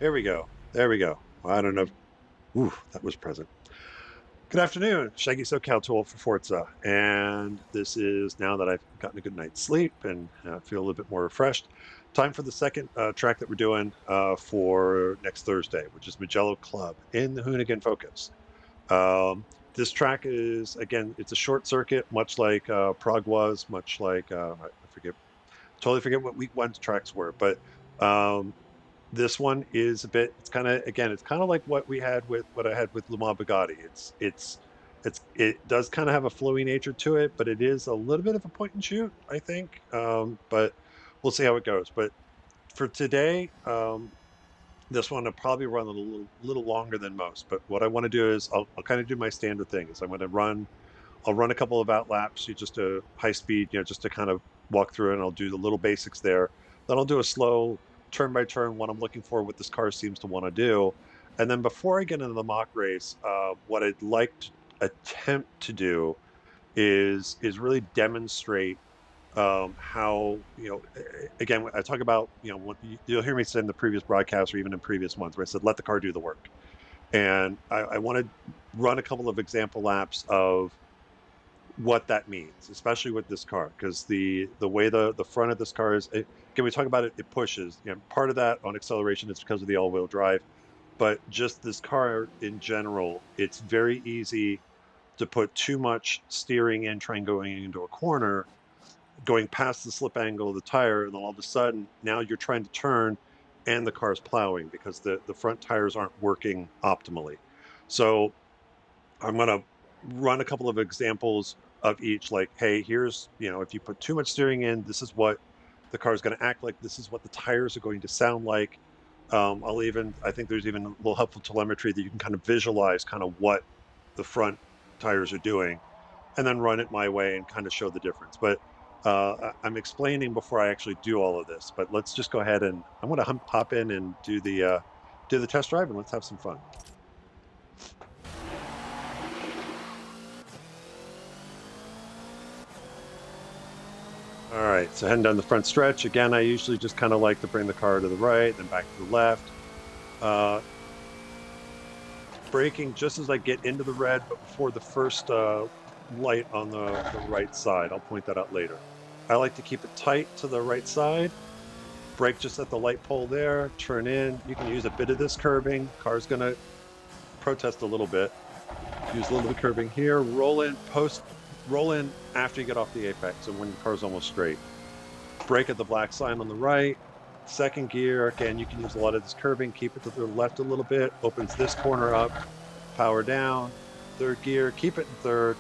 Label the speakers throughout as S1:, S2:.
S1: There we go. There we go. I don't know. Ooh, that was present. Good afternoon, Shaggy SoCal 2Old4Forza. And this is now that I've gotten a good night's sleep and feel a little bit more refreshed. Time for the second track that we're doing for next Thursday, which is Mugello Club in the Hoonigan Focus. This track is, again, it's a short circuit, much like Prague was, much like, I forget, totally forget what week one's tracks were, but um, this one is a bit. It's kind of, again, it's kind of like what we had with what I had with Le Mans Bugatti. It does kind of have a flowy nature to it, but it is a little bit of a point and shoot, I think. But we'll see how it goes. But for today, this one will probably run a little longer than most. But what I want to do is I'll kind of do my standard thing. Is I'm going to run. I'll run a couple of out laps, just a high speed, just to kind of walk through it, and I'll do the little basics there. Then I'll do a slow turn by turn what I'm looking for, what this car seems to want to do. And then before I get into the mock race, what I'd like to attempt to do is really demonstrate how, again, I talk about, what you'll hear me say in the previous broadcast or even in previous ones where I said, let the car do the work. And I want to run a couple of example laps of what that means, especially with this car, because the way the front of this car is, can we talk about it? It pushes. Part of that on acceleration is because of the all-wheel drive, but just this car in general, it's very easy to put too much steering in, trying going into a corner, going past the slip angle of the tire, and then all of a sudden now you're trying to turn, and the car's plowing because the front tires aren't working optimally. So I'm going to run a couple of examples of each, like, hey, here's, if you put too much steering in, this is what the car is going to act like. This is what the tires are going to sound like. I think there's even a little helpful telemetry that you can kind of visualize kind of what the front tires are doing, and then run it my way and kind of show the difference. But I'm explaining before I actually do all of this, but let's just go ahead and I'm going to hop in and do the test drive, and let's have some fun. All right, so heading down the front stretch. Again, I usually just kind of like to bring the car to the right, then back to the left. Uh, Braking just as I get into the red, but before the first light on the right side. I'll point that out later. I like to keep it tight to the right side. Brake just at the light pole there, turn in. You can use a bit of this curbing. Car's gonna protest a little bit. Use a little bit of curbing here. Roll in after you get off the apex and when the car's almost straight. Brake at the black sign on the right. Second gear, again, you can use a lot of this curbing. Keep it to the left a little bit. Opens this corner up. Power down. Third gear, keep it in third.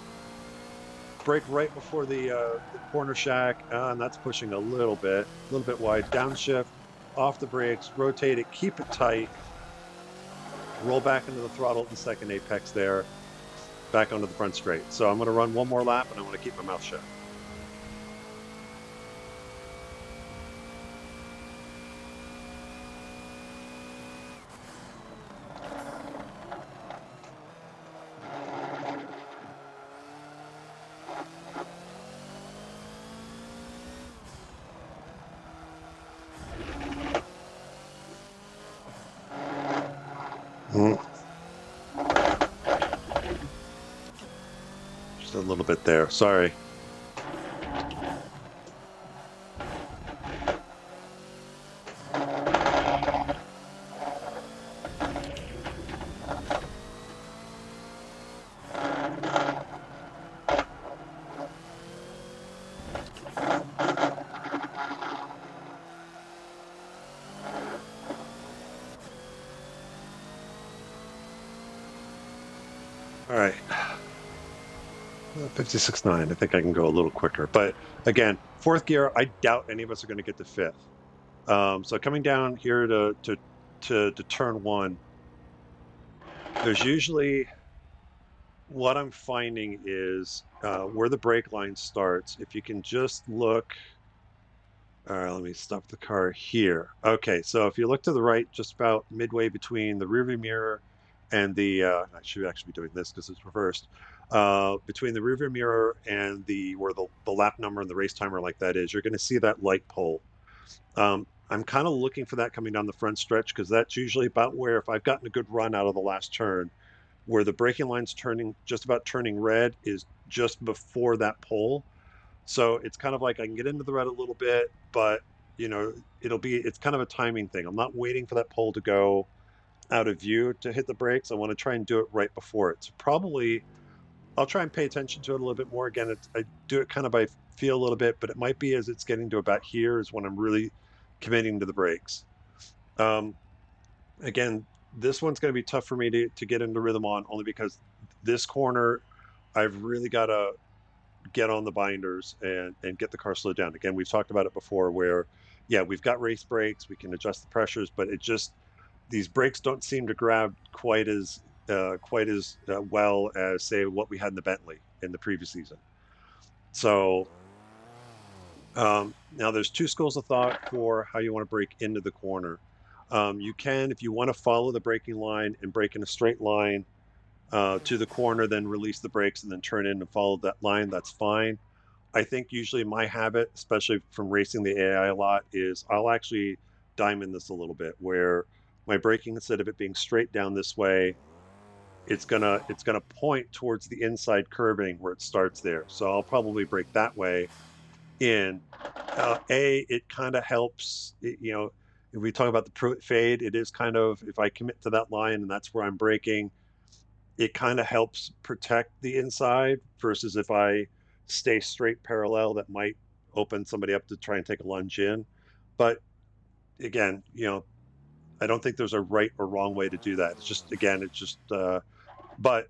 S1: Brake right before the corner shack, and that's pushing a little bit wide. Downshift, off the brakes, rotate it, keep it tight. Roll back into the throttle at the second apex there. Back onto the front straight. So I'm going to run one more lap, and I want to keep my mouth shut. Just a little bit there. Sorry. All right. 56.9. I think I can go a little quicker. But again, fourth gear, I doubt any of us are going to get to fifth. So coming down here to turn one, there's usually, what I'm finding is where the brake line starts. If you can just look, all right, let me stop the car here. Okay, so if you look to the right, just about midway between the rearview mirror and I should actually be doing this because it's reversed. Between the rearview mirror and where the lap number and the race timer like that is, you're going to see that light pole. I'm kind of looking for that coming down the front stretch because that's usually about where, if I've gotten a good run out of the last turn, where the braking line's turning, just about turning red, is just before that pole. So it's kind of like I can get into the red a little bit, but you know, it's kind of a timing thing. I'm not waiting for that pole to go out of view to hit the brakes. I want to try and do it right before it. So probably I'll try and pay attention to it a little bit more. Again, I do it kind of by feel a little bit, but it might be as it's getting to about here is when I'm really committing to the brakes. Um, Again, this one's going to be tough for me to get into rhythm on, only because this corner, I've really got to get on the binders and get the car slowed down. Again, we've talked about it before where, yeah, we've got race brakes, we can adjust the pressures, but it just, these brakes don't seem to grab quite as well as, say, what we had in the Bentley in the previous season. So now there's two schools of thought for how you want to brake into the corner. You can, if you want to follow the braking line and brake in a straight line to the corner, then release the brakes and then turn in and follow that line, that's fine. I think usually my habit, especially from racing the AI a lot, is I'll actually diamond this a little bit where my braking, instead of it being straight down this way, it's gonna point towards the inside curbing where it starts there. So I'll probably brake that way in. It kind of helps, if we talk about the Pruitt fade, it is kind of, if I commit to that line and that's where I'm braking, it kind of helps protect the inside versus if I stay straight parallel, that might open somebody up to try and take a lunge in. But again, I don't think there's a right or wrong way to do that. It's just, again, but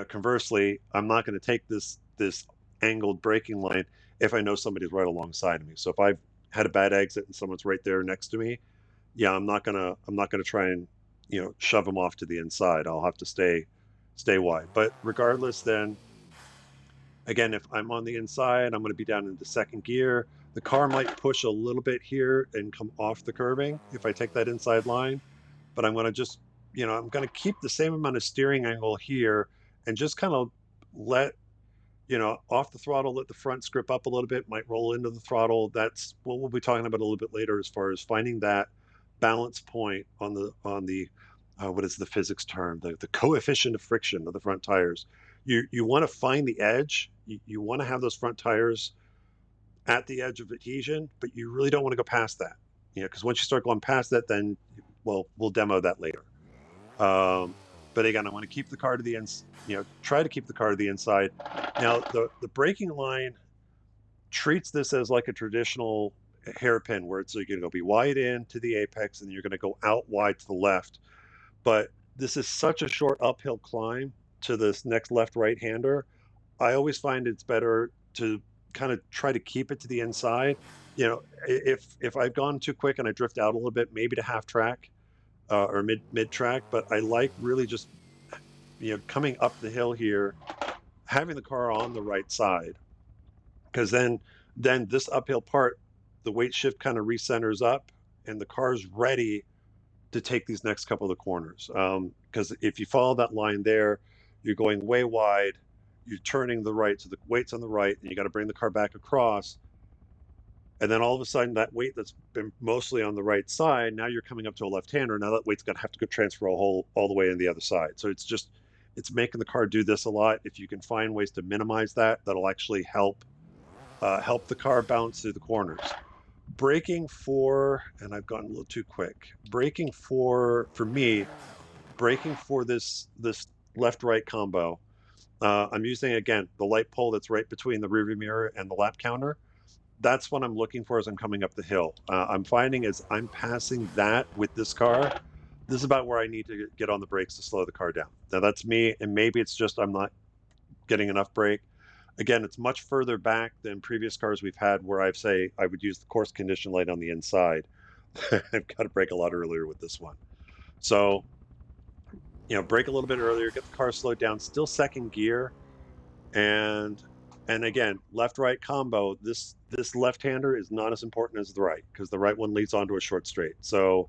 S1: conversely, I'm not going to take this angled braking line if I know somebody's right alongside of me. So if I've had a bad exit and someone's right there next to me, yeah, I'm not gonna try and shove them off to the inside. I'll have to stay wide. But regardless, then again, if I'm on the inside, I'm going to be down into second gear. The car might push a little bit here and come off the curbing if I take that inside line, but I'm going to just, I'm going to keep the same amount of steering angle here and just kind of let, off the throttle, let the front grip up a little bit, might roll into the throttle. That's what we'll be talking about a little bit later as far as finding that balance point on the what is the physics term? The coefficient of friction of the front tires. You want to find the edge. You want to have those front tires at the edge of adhesion, but you really don't want to go past that. Because once you start going past that, then, well, we'll demo that later. But again, I want to keep the car to the ends. Try to keep the car to the inside. Now, the braking line treats this as like a traditional hairpin, where it's you're going to be wide in to the apex and you're going to go out wide to the left. But this is such a short uphill climb to this next left right hander. I always find it's better to kind of try to keep it to the inside. If I've gone too quick and I drift out a little bit, maybe to half track or mid track. But I like really just coming up the hill here, having the car on the right side, because then this uphill part, the weight shift kind of recenters up, and the car's ready to take these next couple of corners. Because if you follow that line there, you're going way wide, you're turning the right, so the weight's on the right, and you got to bring the car back across. And then all of a sudden, that weight that's been mostly on the right side, now you're coming up to a left-hander. Now that weight's going to have to go transfer all the way in the other side. So it's making the car do this a lot. If you can find ways to minimize that, that'll actually help the car bounce through the corners. Braking for, and I've gone a little too quick. Braking for me, braking for this left-right combo. I'm using, again, the light pole that's right between the rearview mirror and the lap counter. That's what I'm looking for as I'm coming up the hill. I'm finding as I'm passing that with this car, this is about where I need to get on the brakes to slow the car down. Now that's me, and maybe it's just I'm not getting enough brake. Again, it's much further back than previous cars we've had where I would use the course condition light on the inside. I've got to brake a lot earlier with this one. So, brake a little bit earlier, get the car slowed down, still second gear. And again, left-right combo, this left-hander is not as important as the right, because the right one leads onto a short straight. So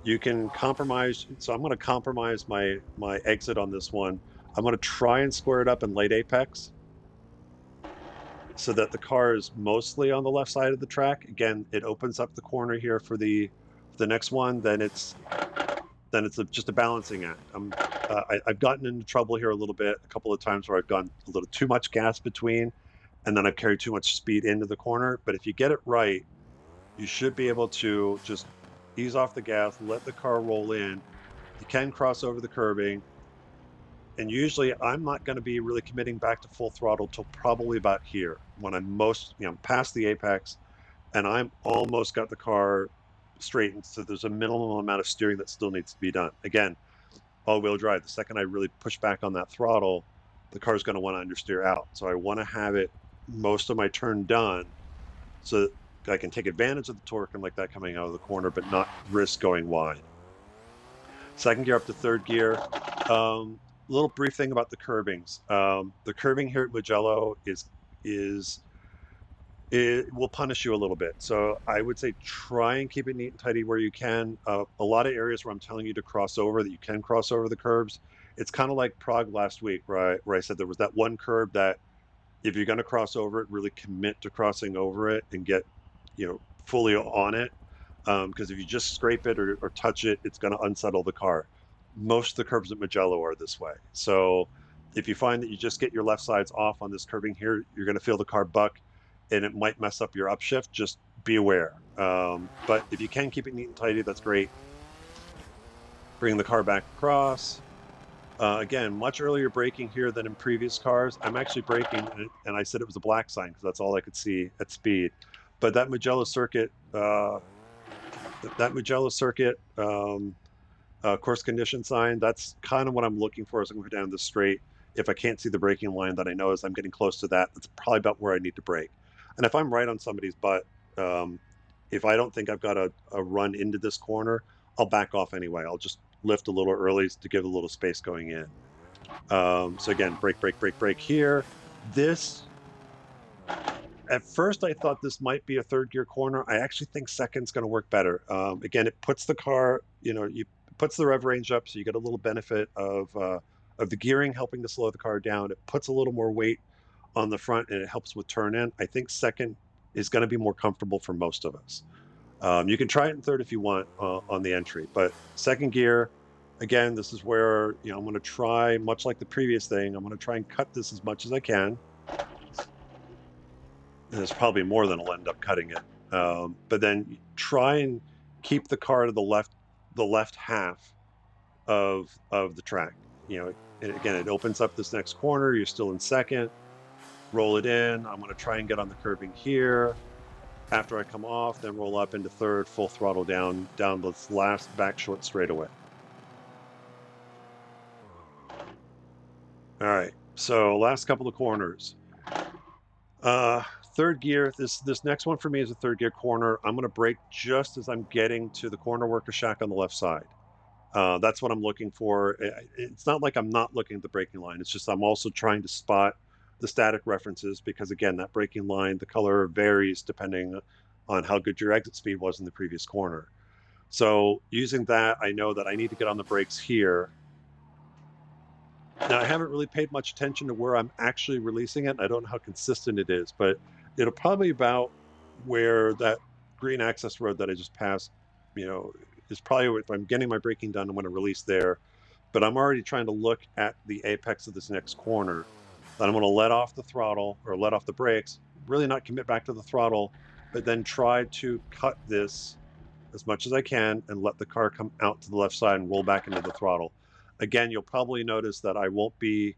S1: you can compromise. So I'm going to compromise my exit on this one. I'm going to try and square it up in late apex. so that the car is mostly on the left side of the track. Again, it opens up the corner here for the next one. Then it's just a balancing act. I've gotten into trouble here a little bit a couple of times where I've gone a little too much gas between, and then I've carried too much speed into the corner. But if you get it right, you should be able to just ease off the gas, let the car roll in. You can cross over the curbing, and usually I'm not going to be really committing back to full throttle till probably about here when I'm most, past the apex, and I'm almost got the car straightened. So there's a minimum amount of steering that still needs to be done. Again, all-wheel drive. The second I really push back on that throttle, the car's going to want to understeer out. So I want to have it most of my turn done so that I can take advantage of the torque and like that coming out of the corner, but not risk going wide. Second gear up to third gear. Little brief thing about the curbings. The curbing here at Mugello is it will punish you a little bit. So I would say try and keep it neat and tidy where you can. A lot of areas where I'm telling you to cross over, that you can cross over the curbs. It's kind of like Prague last week, where I said there was that one curb that if you're going to cross over it, really commit to crossing over it and get, fully on it. Because if you just scrape it or touch it, it's going to unsettle the car. Most of the curbs at Mugello are this way. So if you find that you just get your left sides off on this curbing here, you're going to feel the car buck and it might mess up your upshift. Just be aware. But if you can keep it neat and tidy, that's great. Bring the car back across. Again, much earlier braking here than in previous cars. I'm actually braking, and I said it was a black sign because that's all I could see at speed. But that Mugello circuit, course condition sign, that's kind of what I'm looking for as I go down this straight. If I can't see the braking line, that I know as I'm getting close to that, that's probably about where I need to brake. And if I'm right on somebody's butt, if I don't think I've got a run into this corner, I'll back off anyway. I'll just lift a little early to give a little space going in. So again, brake, brake, brake, brake here. This, at first I thought this might be a third gear corner. I actually think second's going to work better. Again, it puts the car, puts the rev range up, so you get a little benefit of the gearing helping to slow the car down. It puts a little more weight on the front and it helps with turn in. I think second is going to be more comfortable for most of us. You can try it in third if you want on the entry, but second gear, again, this is where I'm going to try, much like the previous thing, I'm going to try and cut this as much as I can. And there's probably more than I'll end up cutting it, but then try and keep the car to the left half of the track. And again, it opens up this next corner. You're still in second. Roll it in. I'm going to try and get on the curbing here. After I come off, then roll up into third, full throttle down this last back short straightaway. All right, so last couple of corners. Third gear, this next one for me is a third gear corner. I'm going to brake just as I'm getting to the corner worker shack on the left side. That's what I'm looking for. It's not like I'm not looking at the braking line. It's just I'm also trying to spot the static references because, again, that braking line, the color varies depending on how good your exit speed was in the previous corner. So using that, I know that I need to get on the brakes here. Now, I haven't really paid much attention to where I'm actually releasing it. I don't know how consistent it is, but it'll probably about where that green access road that I just passed, is probably if I'm getting my braking done, I'm going to release there. But I'm already trying to look at the apex of this next corner. Then I'm going to let off the throttle or let off the brakes, really not commit back to the throttle, but then try to cut this as much as I can and let the car come out to the left side and roll back into the throttle. Again, you'll probably notice that I won't be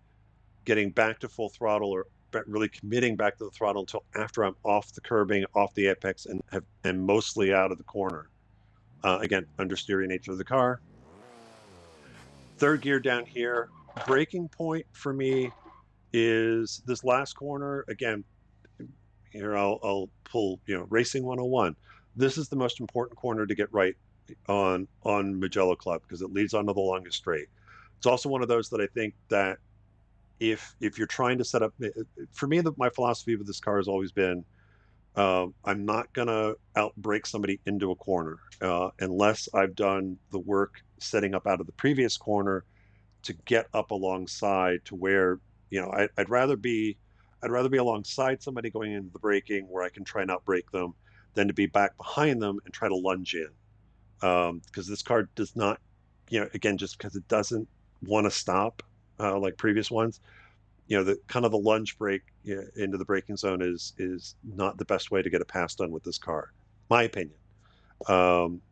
S1: getting back to full throttle or really committing back to the throttle until after I'm off the curbing, off the apex, and mostly out of the corner. Again, understeering nature of the car. Third gear down here. Braking point for me is this last corner. Again, here I'll pull, racing 101. This is the most important corner to get right on Mugello Club because it leads onto the longest straight. It's also one of those that I think that if you're trying to set up, for me, my philosophy with this car has always been, I'm not gonna outbrake somebody into a corner unless I've done the work setting up out of the previous corner to get up alongside to where, I'd rather be I'd rather be alongside somebody going into the braking where I can try and outbrake them than to be back behind them and try to lunge in. Because this car does not, again, just because it doesn't want to stop like previous ones, the kind of the lunge brake into the braking zone is not the best way to get a pass done with this car, my opinion. Um,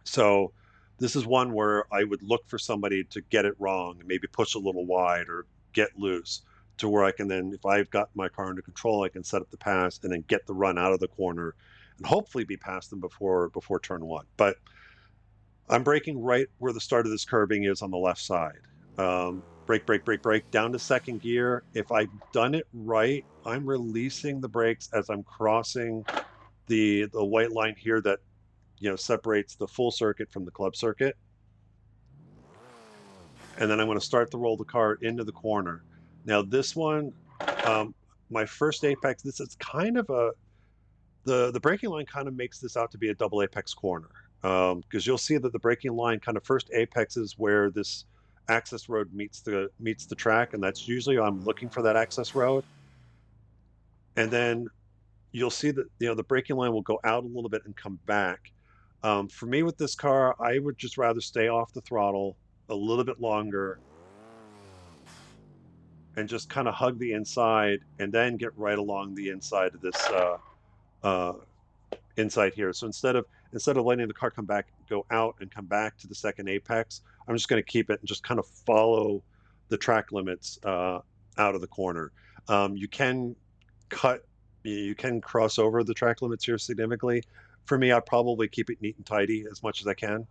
S1: so this is one where I would look for somebody to get it wrong and maybe push a little wide or get loose to where I can then, if I've got my car under control, I can set up the pass and then get the run out of the corner and hopefully be past them before turn one. But I'm braking right where the start of this curbing is on the left side. Brake, brake, brake, brake, down to second gear. If I've done it right, I'm releasing the brakes as I'm crossing the white line here that separates the full circuit from the club circuit. And then I'm going to start to roll the car into the corner. Now this one, my first apex, this is kind of the braking line kind of makes this out to be a double apex corner. Because you'll see that the braking line kind of first apexes where this access road meets the track, and that's usually I'm looking for that access road. And then you'll see that the braking line will go out a little bit and come back. For me with this car, I would just rather stay off the throttle a little bit longer and just kind of hug the inside and then get right along the inside of this uh, inside here. So instead of letting the car come back, go out and come back to the second apex, I'm just going to keep it and just kind of follow the track limits out of the corner. You can cross over the track limits here significantly. For me, I probably keep it neat and tidy as much as I can.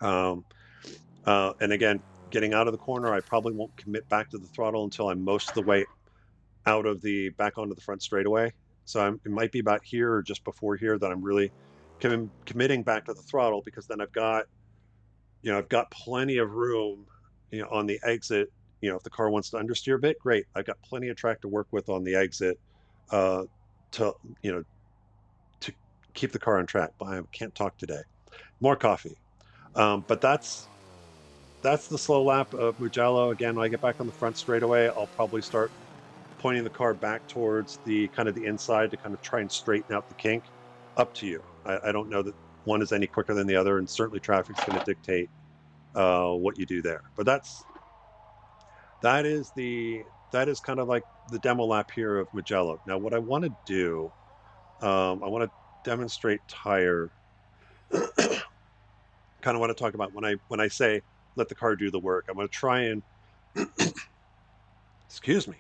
S1: And again, getting out of the corner, I probably won't commit back to the throttle until I'm most of the way back onto the front straightaway. So it might be about here or just before here that I'm really committing back to the throttle, because then I've got plenty of room, on the exit. If the car wants to understeer a bit, great. I've got plenty of track to work with on the exit, uh, to to keep the car on track. But I can't talk today. More coffee. But that's the slow lap of Mugello. Again, when I get back on the front straightaway, I'll probably start pointing the car back towards the kind of the inside to kind of try and straighten out the kink. Up to you. I don't know that one is any quicker than the other, and certainly traffic's going to dictate what you do there. But that is kind of like the demo lap here of Mugello. Now, what I want to do, I want to demonstrate tire. Kind of want to talk about when I say let the car do the work. I'm going to try and excuse me,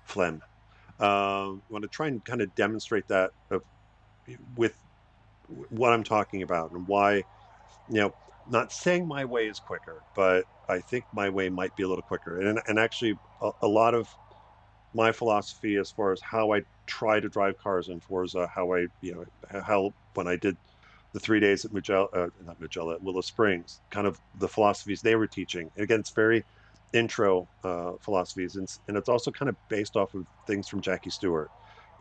S1: phlegm. I want to try and kind of demonstrate that with what I'm talking about and why, not saying my way is quicker, but I think my way might be a little quicker. And actually, a lot of my philosophy as far as how I try to drive cars in Forza, how when I did the 3 days at not Mugello, at Willow Springs, kind of the philosophies they were teaching. And again, it's very intro philosophies, and it's also kind of based off of things from Jackie Stewart.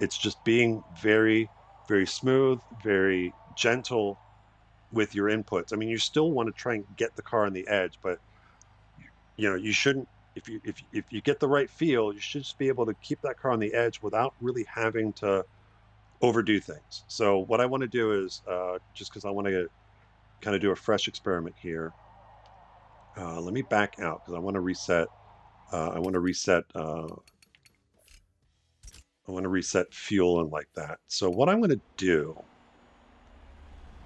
S1: It's just being very, very smooth, very gentle with your inputs. I mean, you still want to try and get the car on the edge, but you shouldn't. If you get the right feel, you should just be able to keep that car on the edge without really having to overdo things. So what I want to do is, just because I want to kind of do a fresh experiment here. Let me back out because I want to reset. I want to reset. I want to reset fuel and like that. So what I'm going to do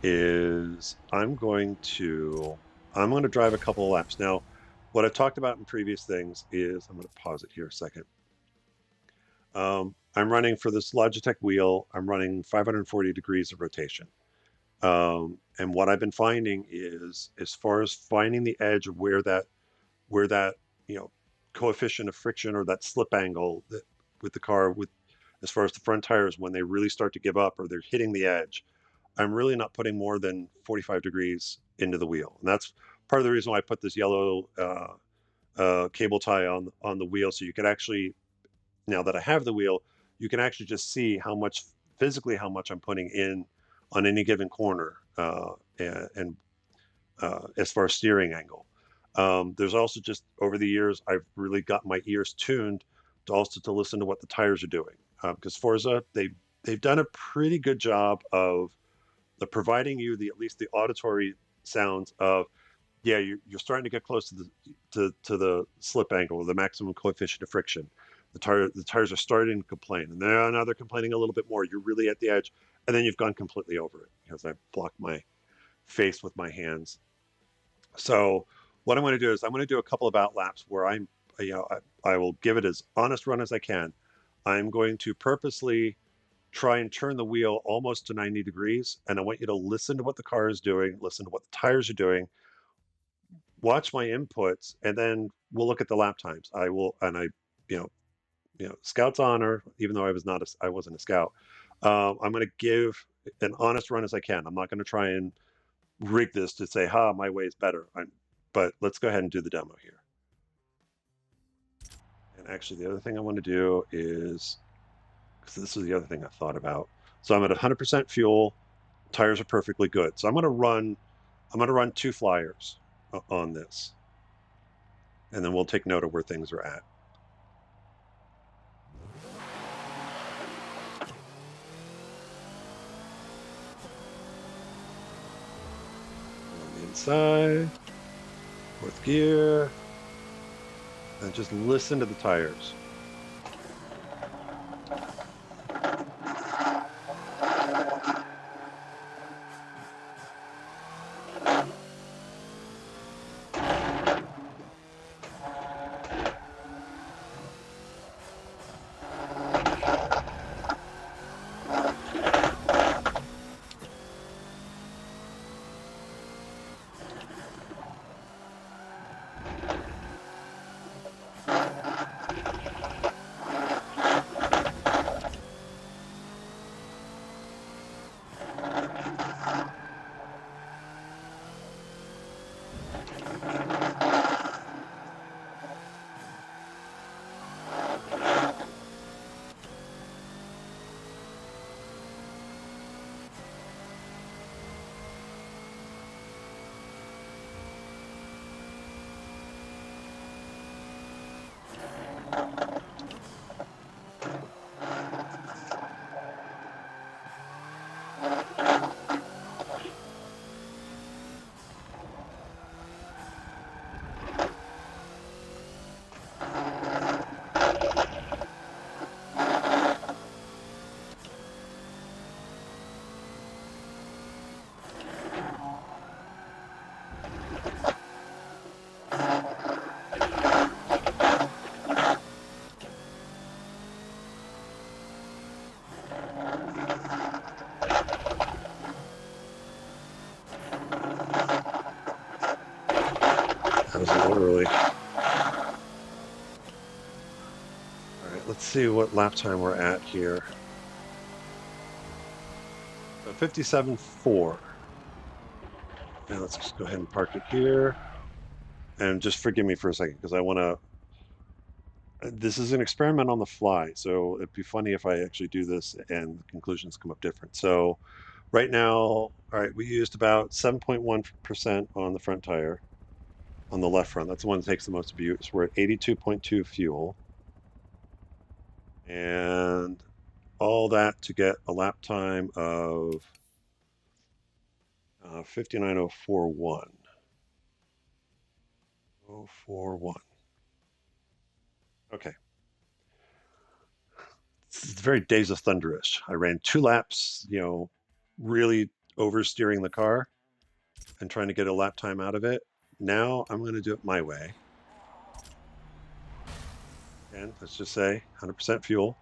S1: is I'm going to drive a couple of laps. Now, what I've talked about in previous things is, I'm going to pause it here a second. I'm running for this Logitech wheel. I'm running 540 degrees of rotation. And what I've been finding is, as far as finding the edge of where that coefficient of friction or that slip angle that with the car, with as far as the front tires, when they really start to give up or they're hitting the edge, I'm really not putting more than 45 degrees into the wheel. And that's part of the reason why I put this yellow cable tie on the wheel, so you can actually, now that I have the wheel, you can actually just see how much I'm putting in on any given corner, and as far as steering angle. There's also, just over the years, I've really got my ears tuned also to listen to what the tires are doing, because Forza they've done a pretty good job of providing you at least the auditory sounds of, yeah, you're starting to get close to the slip angle or the maximum coefficient of friction. The tires are starting to complain, and now they're complaining a little bit more. You're really at the edge, and then you've gone completely over it because I blocked my face with my hands. So what I'm going to do is I'm going to do a couple of out laps where I will give it as honest run as I can. I'm going to purposely try and turn the wheel almost to 90 degrees, and I want you to listen to what the car is doing, listen to what the tires are doing, watch my inputs, and then we'll look at the lap times. I will, and Scout's honor, even though I wasn't a scout. I'm going to give an honest run as I can. I'm not going to try and rig this to say, "Ha, my way is better." But let's go ahead and do the demo here. And actually, the other thing I want to do is, because this is the other thing I thought about. So I'm at 100% fuel. Tires are perfectly good. So I'm going to run 2 flyers on this, and then we'll take note of where things are at. On the inside, 4th gear, and just listen to the tires. That was a little early. All right, let's see what lap time we're at here. So 57.4. Now let's just go ahead and park it here. And just forgive me for a second, because I want to... This is an experiment on the fly, so it'd be funny if I actually do this and the conclusions come up different. So right now, all right, we used about 7.1% on the front tire. On the left front, that's the one that takes the most abuse. We're at 82.2 fuel. And all that to get a lap time of 59.041. 041. Okay. It's very Days of Thunderish. I ran 2 laps, really oversteering the car and trying to get a lap time out of it. Now I'm going to do it my way. And let's just say 100% fuel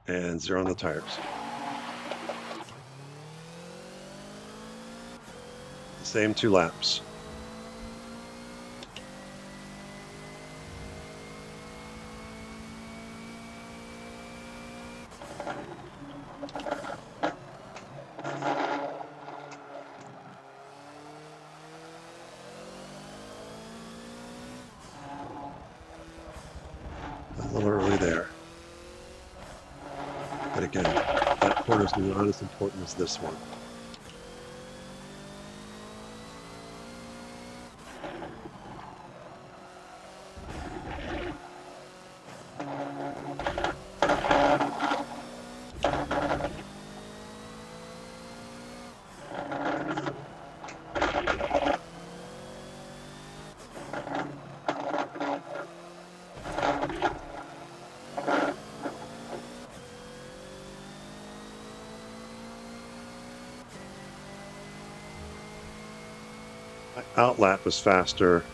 S1: and 0 on the tires. The same 2 laps. A little early there. But again, that corner is not as important as this one. outlap is faster.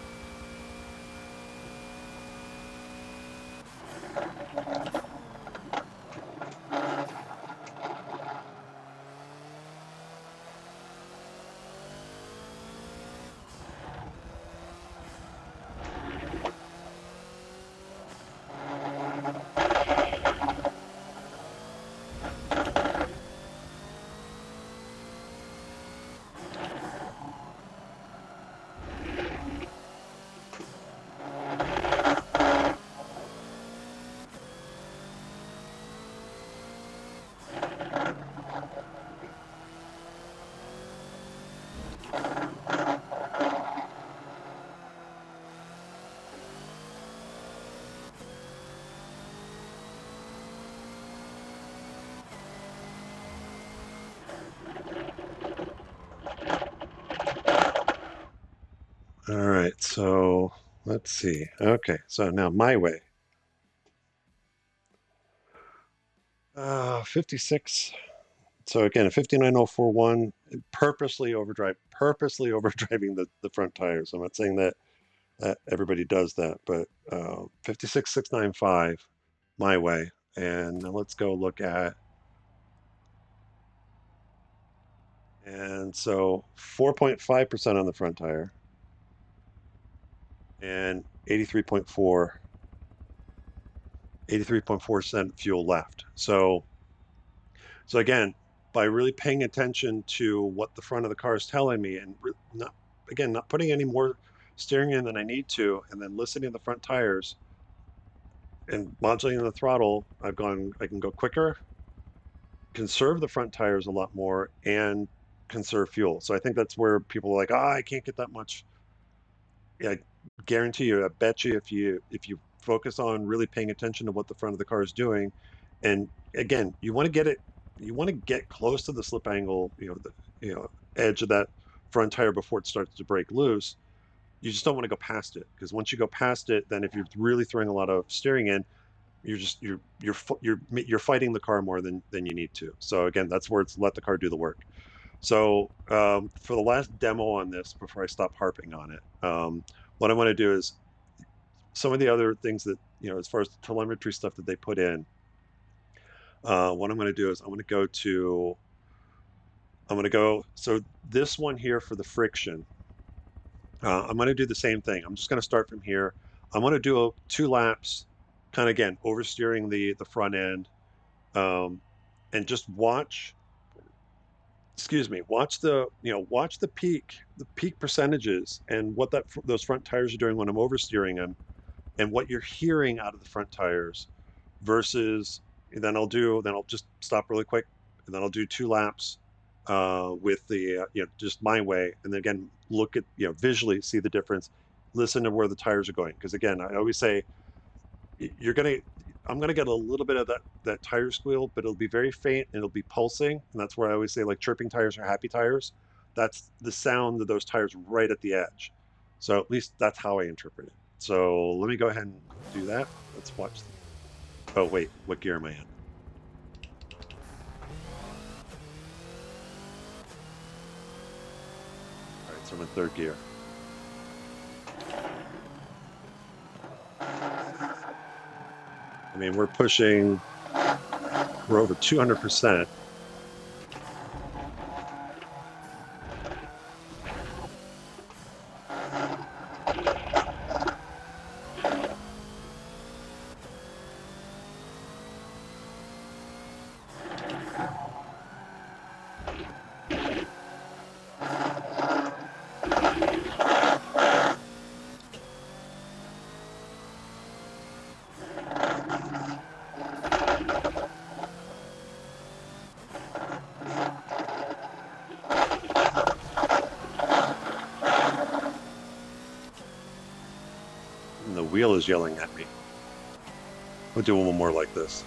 S1: All right, so let's see. Okay, so now my way. 56. So again, a 59041, purposely overdriving the front tires. I'm not saying that everybody does that, but 56695 my way. And now let's go look at, and so 4.5% on the front tire and 83.4% fuel left. So again, by really paying attention to what the front of the car is telling me and not putting any more steering in than I need to, and then listening to the front tires and modulating the throttle, I can go quicker, conserve the front tires a lot more, and conserve fuel. So I think that's where people are like, I can't get that much. Yeah, I guarantee you, I bet you if you focus on really paying attention to what the front of the car is doing, and again, you want to get close to the slip angle, edge of that front tire before it starts to break loose. You just don't want to go past it, because once you go past it, then if you're really throwing a lot of steering in, you're fighting the car more than you need to. So again, that's where it's let the car do the work. So for the last demo on this, before I stop harping on it, what I want to do is some of the other things that, as far as the telemetry stuff that they put in, what I'm going to do is so this one here for the friction, I'm going to do the same thing. I'm just going to start from here. I'm going to do 2 laps, kind of again, oversteering the front end, um, and just watch the peak percentages and what those front tires are doing when I'm oversteering them, and what you're hearing out of the front tires versus then I'll just stop really quick, and then I'll do 2 laps with the just my way, and then again look at visually see the difference, listen to where the tires are going, because again I always say you're gonna I'm gonna get a little bit of that tire squeal, but it'll be very faint and it'll be pulsing, and that's where I always say like chirping tires are happy tires. That's the sound of those tires right at the edge. So at least that's how I interpret it. So let me go ahead and do that. Let's watch. Oh wait, what gear am I in? All right, so I'm in third gear. I mean, we're over 200%. And the wheel is yelling at me. We'll do one more like this.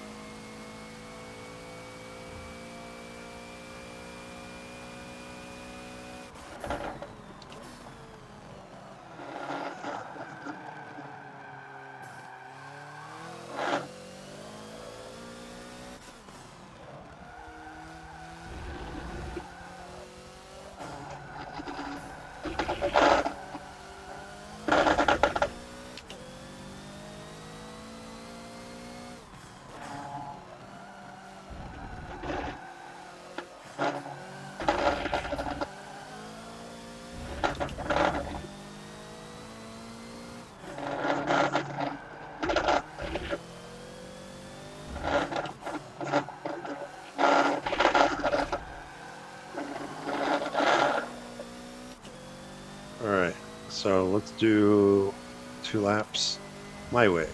S1: So let's do 2 laps my way.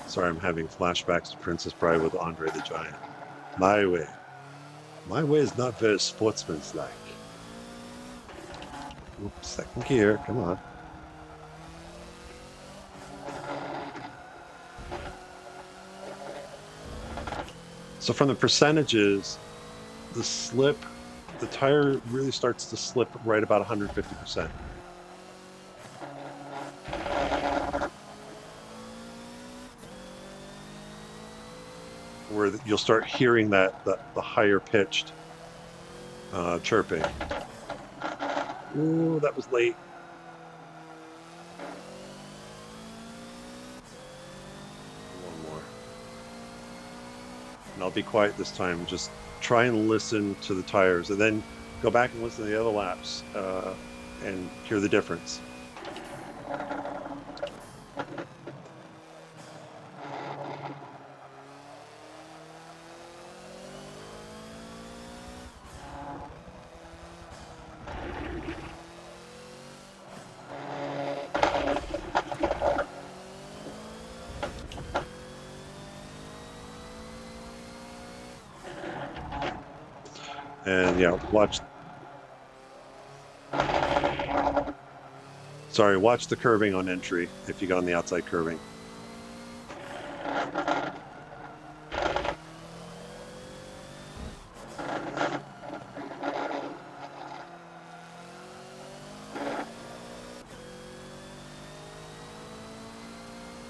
S1: Sorry, I'm having flashbacks to Princess Bride with Andre the Giant. My way. My way is not very sportsmanlike. Oops, second gear. Come on. So from the percentages, the slip, the tire really starts to slip right about 150%. Where you'll start hearing the higher pitched chirping. Ooh, that was late. One more. And I'll be quiet this time. Just try and listen to the tires, and then go back and listen to the other laps and hear the difference. And yeah, watch. Sorry, watch the curving on entry if you got on the outside curving.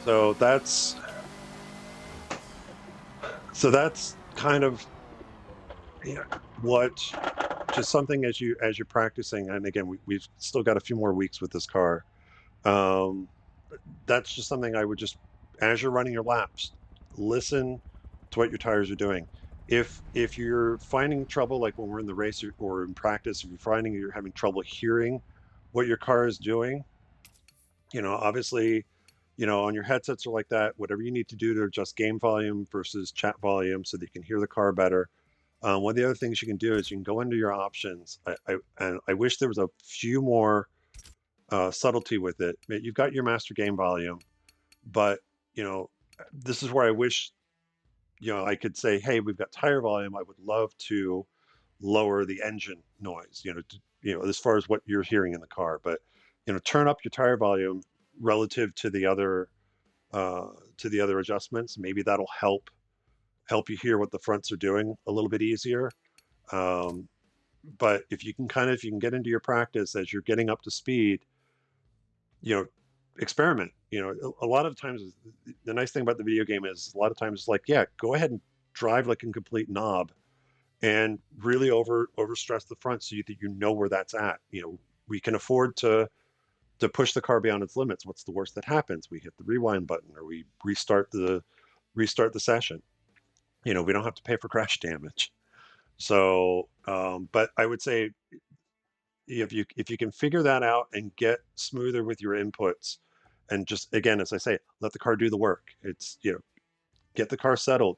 S1: So that's kind of, yeah, what, just something as you're practicing. And again, we've still got a few more weeks with this car. Um, that's just something I would just, as you're running your laps, listen to what your tires are doing. If you're finding trouble, like when we're in the race or in practice, if you're finding you're having trouble hearing what your car is doing, obviously, on your headsets or like that, whatever you need to do to adjust game volume versus chat volume so that you can hear the car better. One of the other things you can do is you can go into your options. And I wish there was a few more subtlety with it. You've got your master game volume, but you know, this is where I wish, I could say, hey, we've got tire volume. I would love to lower the engine noise, as far as what you're hearing in the car, but turn up your tire volume relative uh, to the other adjustments. Maybe that'll help you hear what the fronts are doing a little bit easier. Um, but if you can get into your practice as you're getting up to speed, you know, experiment. A lot of times, the nice thing about the video game is a lot of times it's like, yeah, go ahead and drive like a complete knob and really over stress the front so that you know where that's at. We can afford to push the car beyond its limits. What's the worst that happens? We hit the rewind button or we restart the session. We don't have to pay for crash damage. So, but I would say if you can figure that out and get smoother with your inputs, and just again, as I say, let the car do the work. It's get the car settled.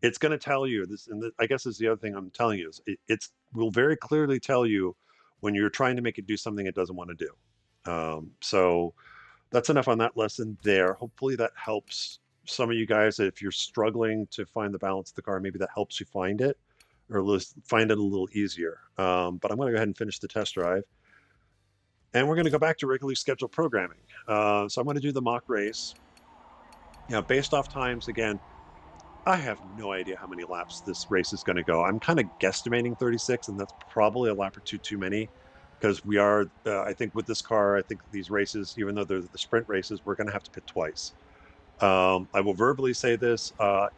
S1: It's going to tell you this, and I guess is the other thing I'm telling you is it's will very clearly tell you when you're trying to make it do something it doesn't want to do. So that's enough on that lesson there. Hopefully that helps some of you guys. If you're struggling to find the balance of the car, maybe that helps you find it, or at least find it a little easier. But I'm going to go ahead and finish the test drive. And we're going to go back to regularly scheduled programming. So I'm going to do the mock race. Based off times, again, I have no idea how many laps this race is going to go. I'm kind of guesstimating 36, and that's probably a lap or two too many because we are, I think with this car, I think these races, even though they're the sprint races, we're going to have to pit twice. I will verbally say this let's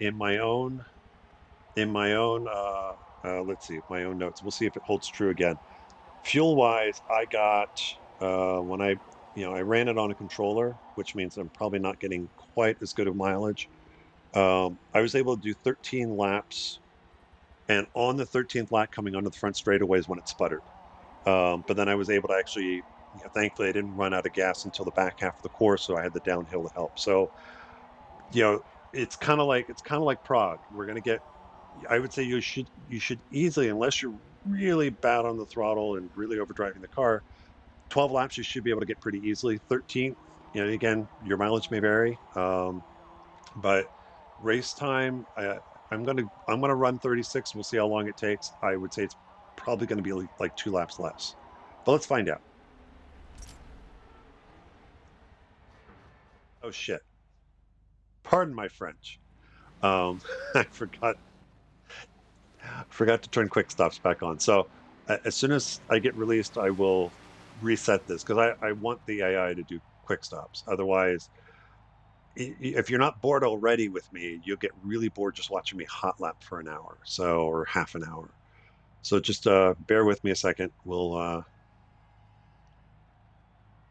S1: see, my own notes. We'll see if it holds true again. Fuel wise, I got, when I ran it on a controller, which means I'm probably not getting quite as good of mileage. I was able to do 13 laps, and on the 13th lap coming onto the front straightaways when it sputtered. But then I was able to actually, thankfully, I didn't run out of gas until the back half of the course, so I had the downhill to help. So, you know, it's kind of like Prague. We're gonna get I would say you should easily, unless you're really bad on the throttle and really overdriving the car, 12 laps you should be able to get pretty easily. 13th, again, your mileage may vary, but race time, I'm gonna run 36. We'll see how long it takes. I would say it's probably going to be like 2 laps less, but let's find out. Oh shit! Pardon my French. I forgot to turn quick stops back on. So as soon as I get released, I will reset this because I want the AI to do quick stops. Otherwise, if you're not bored already with me, you'll get really bored just watching me hot lap for an hour, so or half an hour. So just bear with me a second. We'll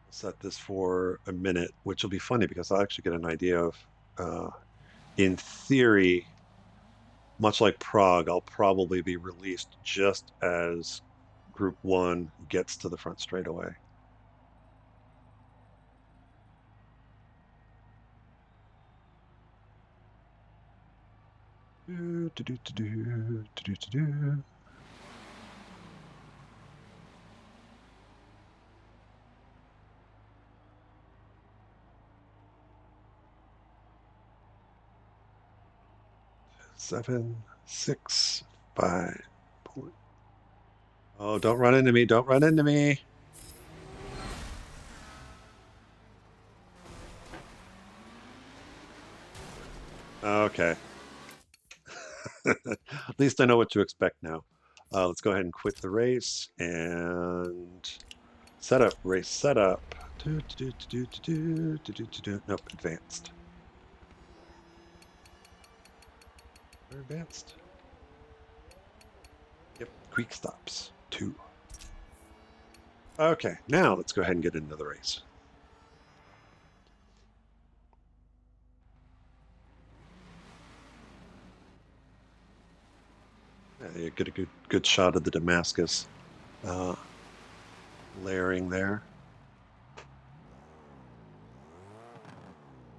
S1: set this for a minute, which will be funny because I'll actually get an idea of, uh, in theory, much like Prague, I'll probably be released just as Group 1 gets to the front straightaway. Do, do, do, do, do, do, do, do. 7, 6, 5. Oh, don't run into me. Don't run into me. Okay. At least I know what to expect now. Let's go ahead and quit the race and setup, race setup. Nope, advanced. Or advanced. Yep, quick stops. 2. Okay, now let's go ahead and get into the race. Yeah, you get a good shot of the Damascus layering there.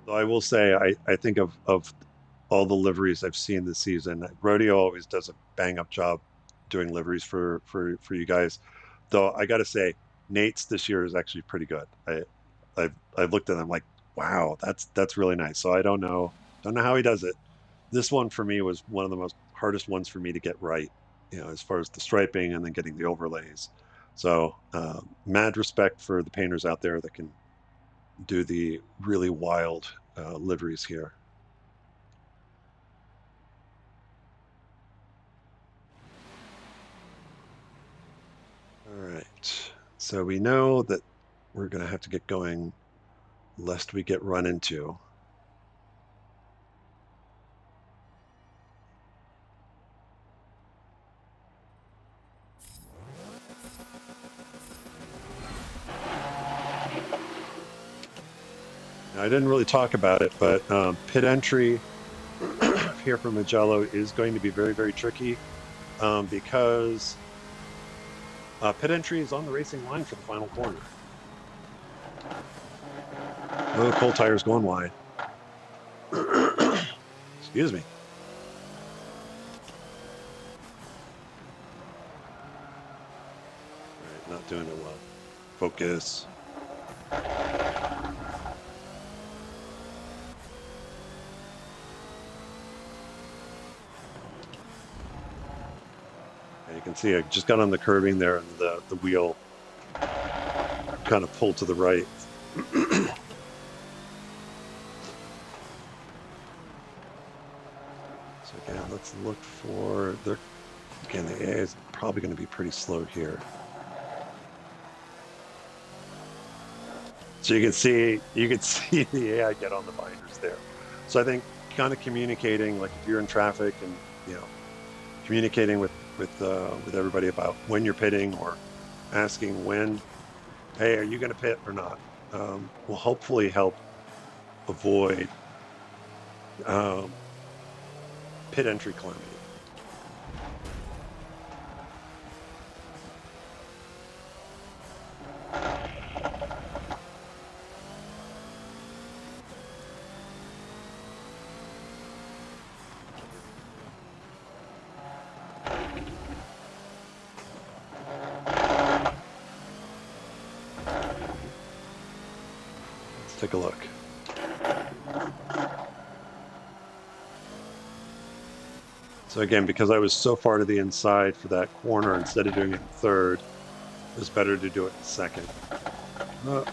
S1: So I will say, I think of all the liveries I've seen this season, Rodeo always does a bang up job doing liveries for you guys. Though I got to say, Nate's this year is actually pretty good. I've looked at them like, wow, that's really nice. So I don't know how he does it. This one for me was one of the most hardest ones for me to get right, as far as the striping and then getting the overlays. So mad respect for the painters out there that can do the really wild liveries here. All right. So we know that we're going to have to get going lest we get run into. Now, I didn't really talk about it, but pit entry here from Mugello is going to be very, very tricky because pit entry is on the racing line for the final corner. Oh, the cold tire's going wide. Excuse me. All right, not doing it well. Focus. And you can see I just got on the curbing there, and the wheel kind of pulled to the right. So again, let's look for the. Again, the AI is probably going to be pretty slow here. So you can see the AI get on the binders there. So I think kind of communicating, like if you're in traffic and communicating with everybody about when you're pitting or asking when, hey, are you going to pit or not, will hopefully help avoid pit entry calamity. take a look. So again, because I was so far to the inside for that corner, instead of doing it in third, it was better to do it in second. A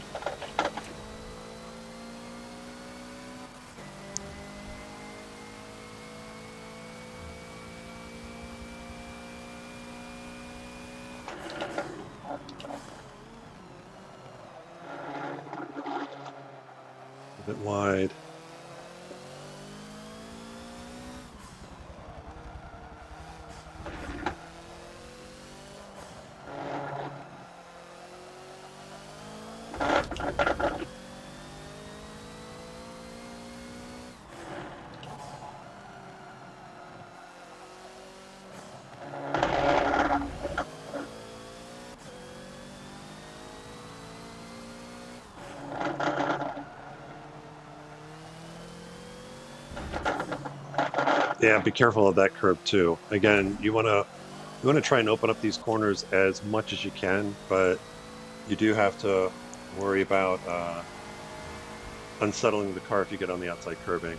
S1: bit wide. Yeah, be careful of that curb too. Again, you want to try and open up these corners as much as you can, but you do have to worry about unsettling the car if you get on the outside curbing.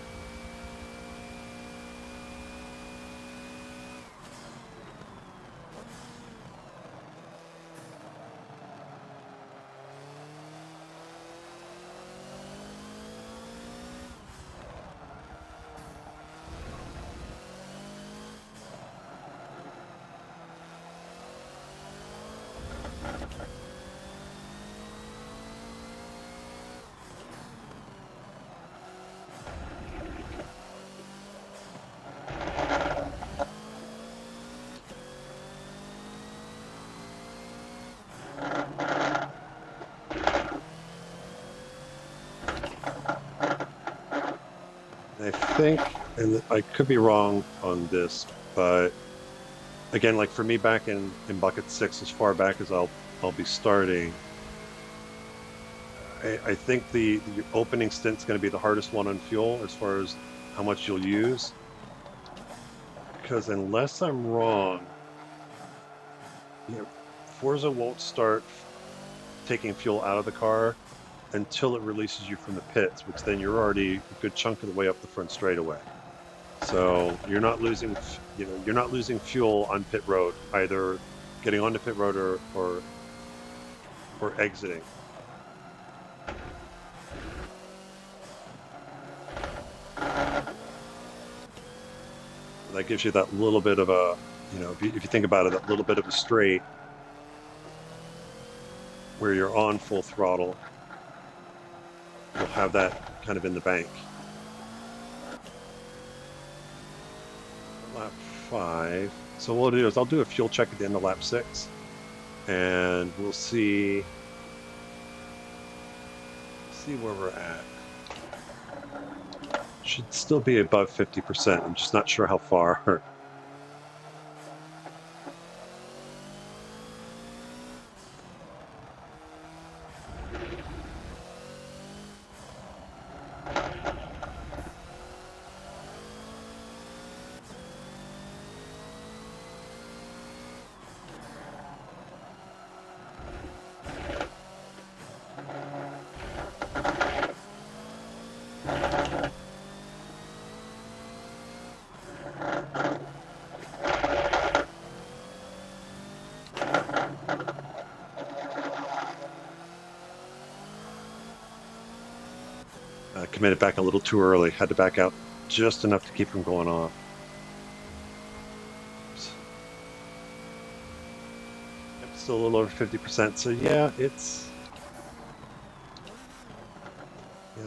S1: I think, and I could be wrong on this, but again, like for me back in bucket 6, as far back as I'll be starting, I think the opening stint's going to be the hardest one on fuel as far as how much you'll use, because unless I'm wrong, Forza won't start taking fuel out of the car until it releases you from the pits, which then you're already a good chunk of the way up the front straightaway. So you're not losing fuel on pit road, either getting onto pit road or exiting. That gives you that little bit of a, if you think about it, that little bit of a straight where you're on full throttle, you'll have that kind of in the bank. Lap 5. So what I'll do is I'll do a fuel check at the end of lap 6, and we'll see where we're at. Should still be above 50%. I'm just not sure how far. Committed back a little too early. Had to back out just enough to keep from going off. Still a little over 50%. So yeah, it's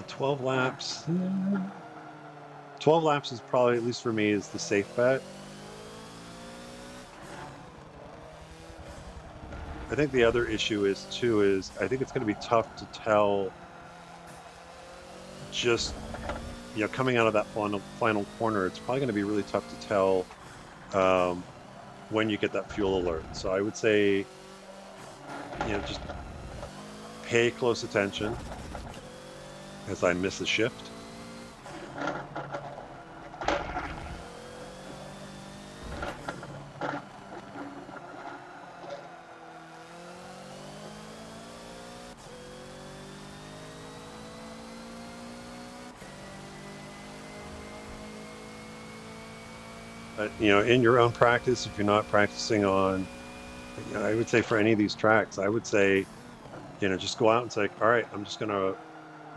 S1: 12 laps. 12 laps is probably, at least for me, is the safe bet. I think the other issue is I think it's going to be tough to tell just coming out of that final corner. It's probably going to be really tough to tell when you get that fuel alert. So I would say just pay close attention as I miss a shift. But in your own practice, if you're not practicing on, I would say for any of these tracks, I would say, just go out and say, all right, I'm just gonna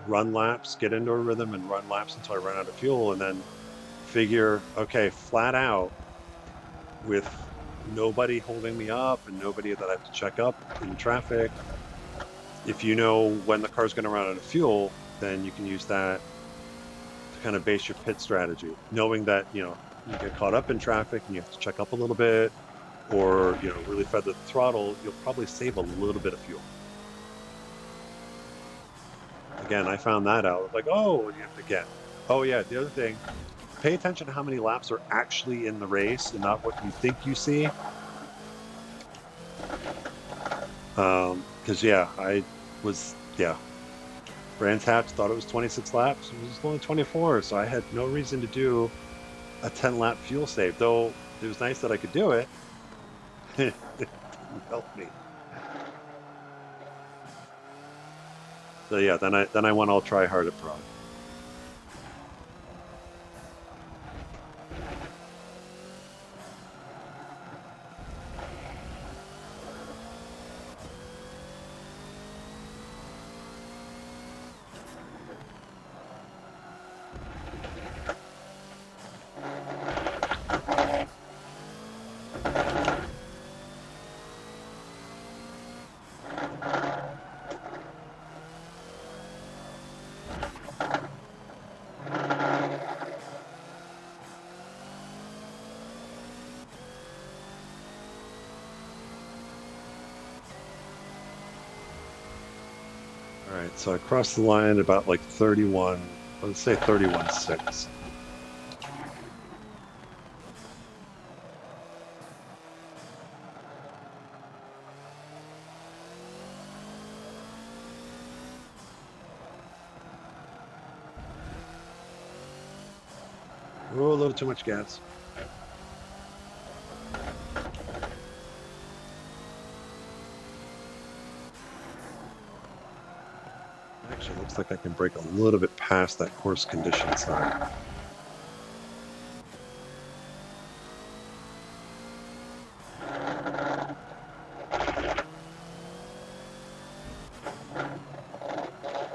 S1: run laps, get into a rhythm, and run laps until I run out of fuel, and then figure, okay, flat out with nobody holding me up and nobody that I have to check up in traffic. If you know when the car's going to run out of fuel, then you can use that to kind of base your pit strategy, knowing that you get caught up in traffic and you have to check up a little bit, or really feather the throttle. You'll probably save a little bit of fuel. Again, I found that out. Like, oh, again, oh yeah. The other thing, pay attention to how many laps are actually in the race and not what you think you see. Because I was Brands Hatch thought it was 26 laps. It was only 24, so I had no reason to do a 10-lap fuel save. Though it was nice that I could do it. It didn't help me. So yeah, then I went all try hard at Prague. All right, so I crossed the line about like 31. Let's say 31.6. Oh, a little too much gas. Actually, looks like I can break a little bit past that course condition sign.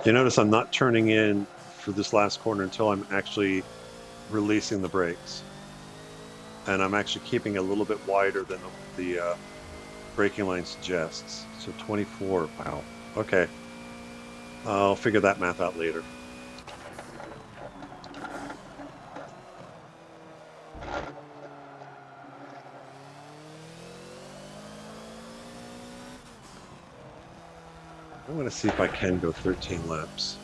S1: You notice I'm not turning in for this last corner until I'm actually releasing the brakes. And I'm actually keeping a little bit wider than the braking line suggests. So 24, wow. Okay. I'll figure that math out later. I'm going to see if I can go 13 laps.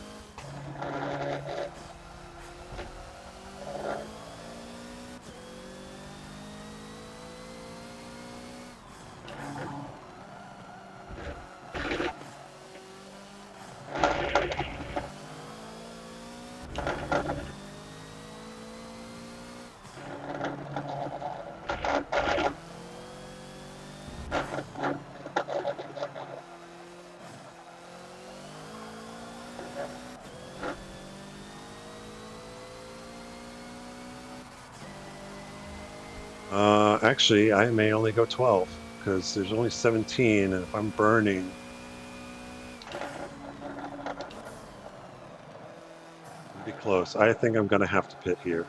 S1: Actually, I may only go 12 because there's only 17, and if I'm burning, it'll be close. I think I'm going to have to pit here.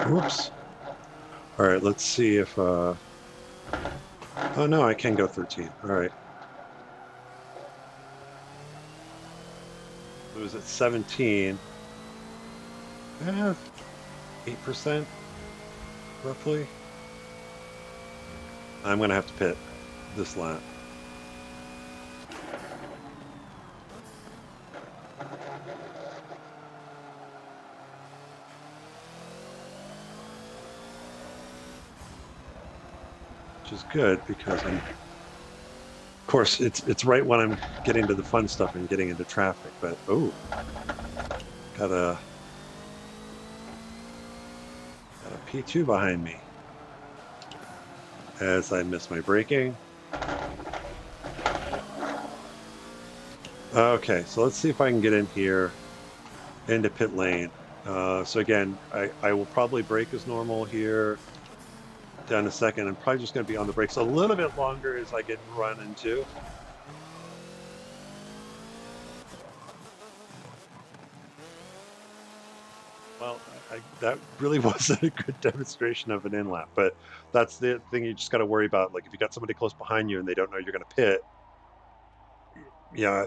S1: Oops. All right, let's see if... Oh, no, I can go 13. All right. It was at 17. 8%, roughly. I'm going to have to pit this lap. which is good because I'm, of course, it's right when I'm getting to the fun stuff and getting into traffic. But oh, got a got a P2 behind me as I miss my braking. Okay, so let's see if I can get in here into pit lane. So again, I will probably brake as normal here down a second. I'm probably just going to be on the brakes a little bit longer as I get run into. Well, that really wasn't a good demonstration of an in-lap, but that's the thing you just got to worry about. Like if you got somebody close behind you and they don't know you're going to pit, yeah,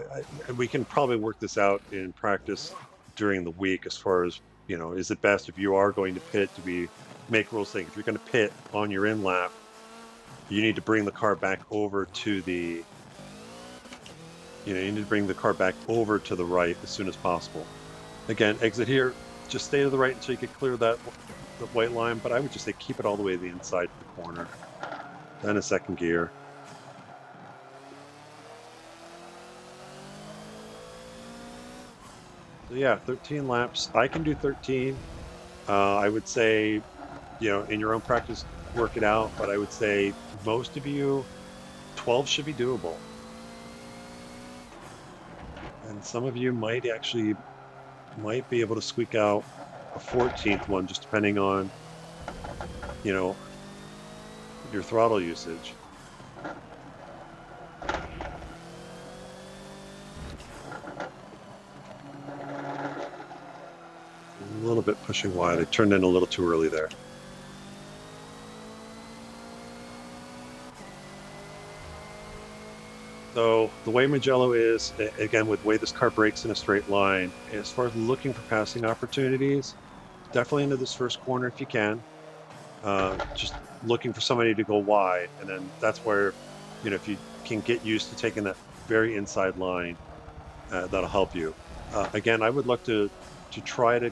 S1: we can probably work this out in practice during the week as far as, is it best if you are going to pit to be make rules saying if you're going to pit on your in-lap, you need to bring the car back over to the, you need to bring the car back over to the right as soon as possible. Again, exit here, just stay to the right until you get clear of the white line, but I would just say keep it all the way to the inside of the corner. Then a second gear. So yeah, 13 laps. I can do 13. I would say, in your own practice, work it out, but I would say most of you, 12 should be doable. And some of you might be able to squeak out a 14th one, just depending on, you know, your throttle usage. A little bit pushing wide. I turned in a little too early there. So the way Mugello is, again, with the way this car brakes in a straight line, as far as looking for passing opportunities, definitely into this first corner if you can. Just looking for somebody to go wide, and then that's where, if you can get used to taking that very inside line, that'll help you. Again, I would look to try to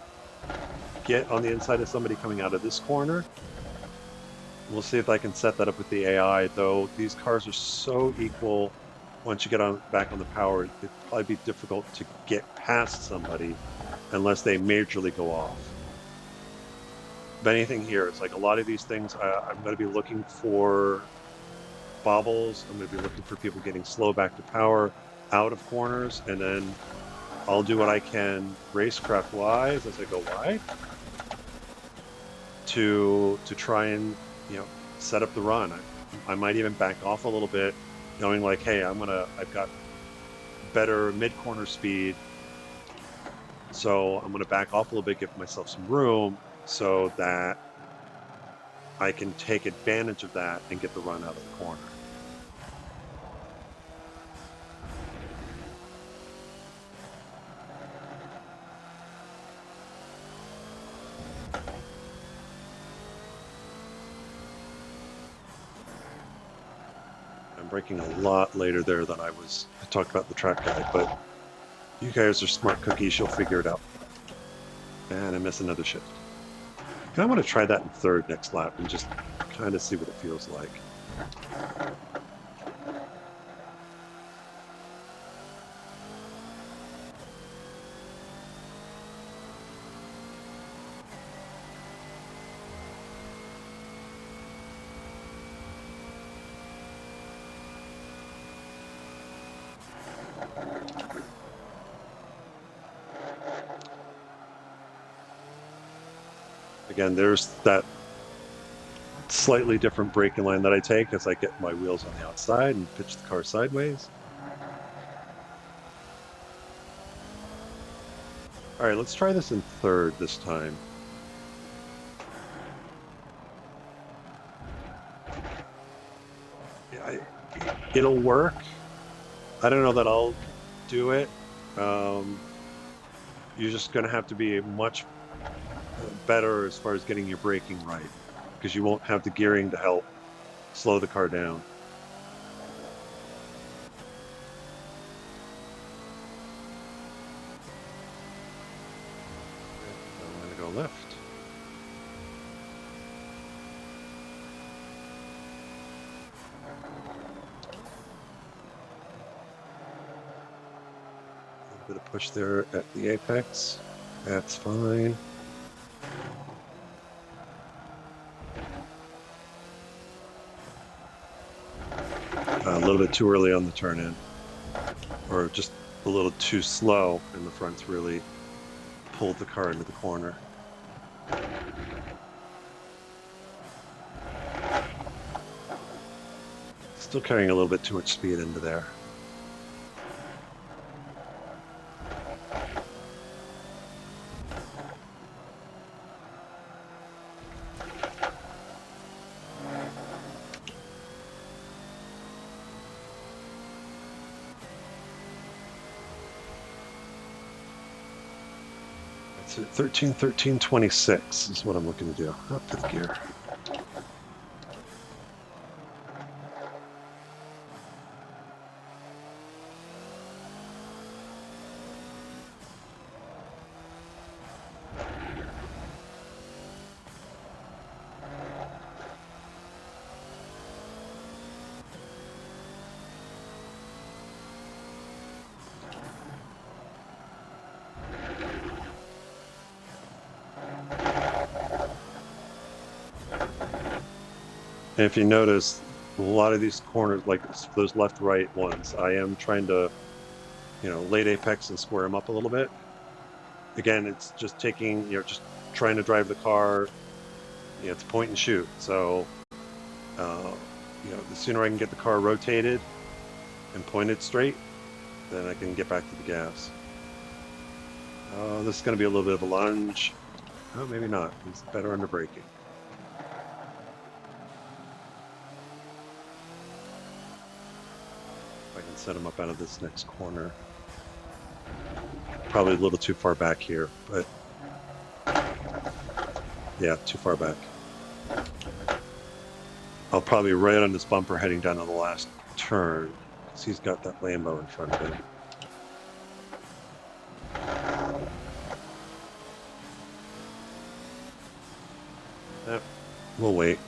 S1: get on the inside of somebody coming out of this corner. We'll see if I can set that up with the AI, though these cars are so equal. Once you get back on the power, it'd probably be difficult to get past somebody unless they majorly go off. But anything here, it's like a lot of these things, I'm going to be looking for bobbles. I'm going to be looking for people getting slow back to power out of corners, and then I'll do what I can racecraft wise as I go wide to try and set up the run. I might even back off a little bit, knowing like, hey, I've got better mid corner speed, so I'm gonna back off a little bit, give myself some room so that I can take advantage of that and get the run out of the corner. I'm braking a lot later there than I talked about the track guide, but you guys are smart cookies, you'll figure it out. And I miss another shift. I want to try that in third next lap and just kind of see what it feels like. Again, there's that slightly different braking line that I take as I get my wheels on the outside and pitch the car sideways. All right, let's try this in third this time. It'll work. I don't know that I'll do it. You're just going to have to be much better as far as getting your braking right, because you won't have the gearing to help slow the car down. I'm going to go left. Bit of push there at the apex. That's fine. A little bit too early on the turn in, or just a little too slow, and the front's really pulled the car into the corner. Still carrying a little bit too much speed into there. That's it. 13, 13, 26 is what I'm looking to do. Up fifth gear. And if you notice, a lot of these corners, like those left-right ones, I am trying to, late apex and square them up a little bit. Again, it's just taking, just trying to drive the car. It's point and shoot. So, the sooner I can get the car rotated and pointed straight, then I can get back to the gas. This is going to be a little bit of a lunge. Oh, maybe not. He's better under braking. I can set him up out of this next corner. Probably a little too far back here, but yeah, too far back. I'll probably right on this bumper heading down to the last turn because he's got that Lambo in front of him. We'll wait.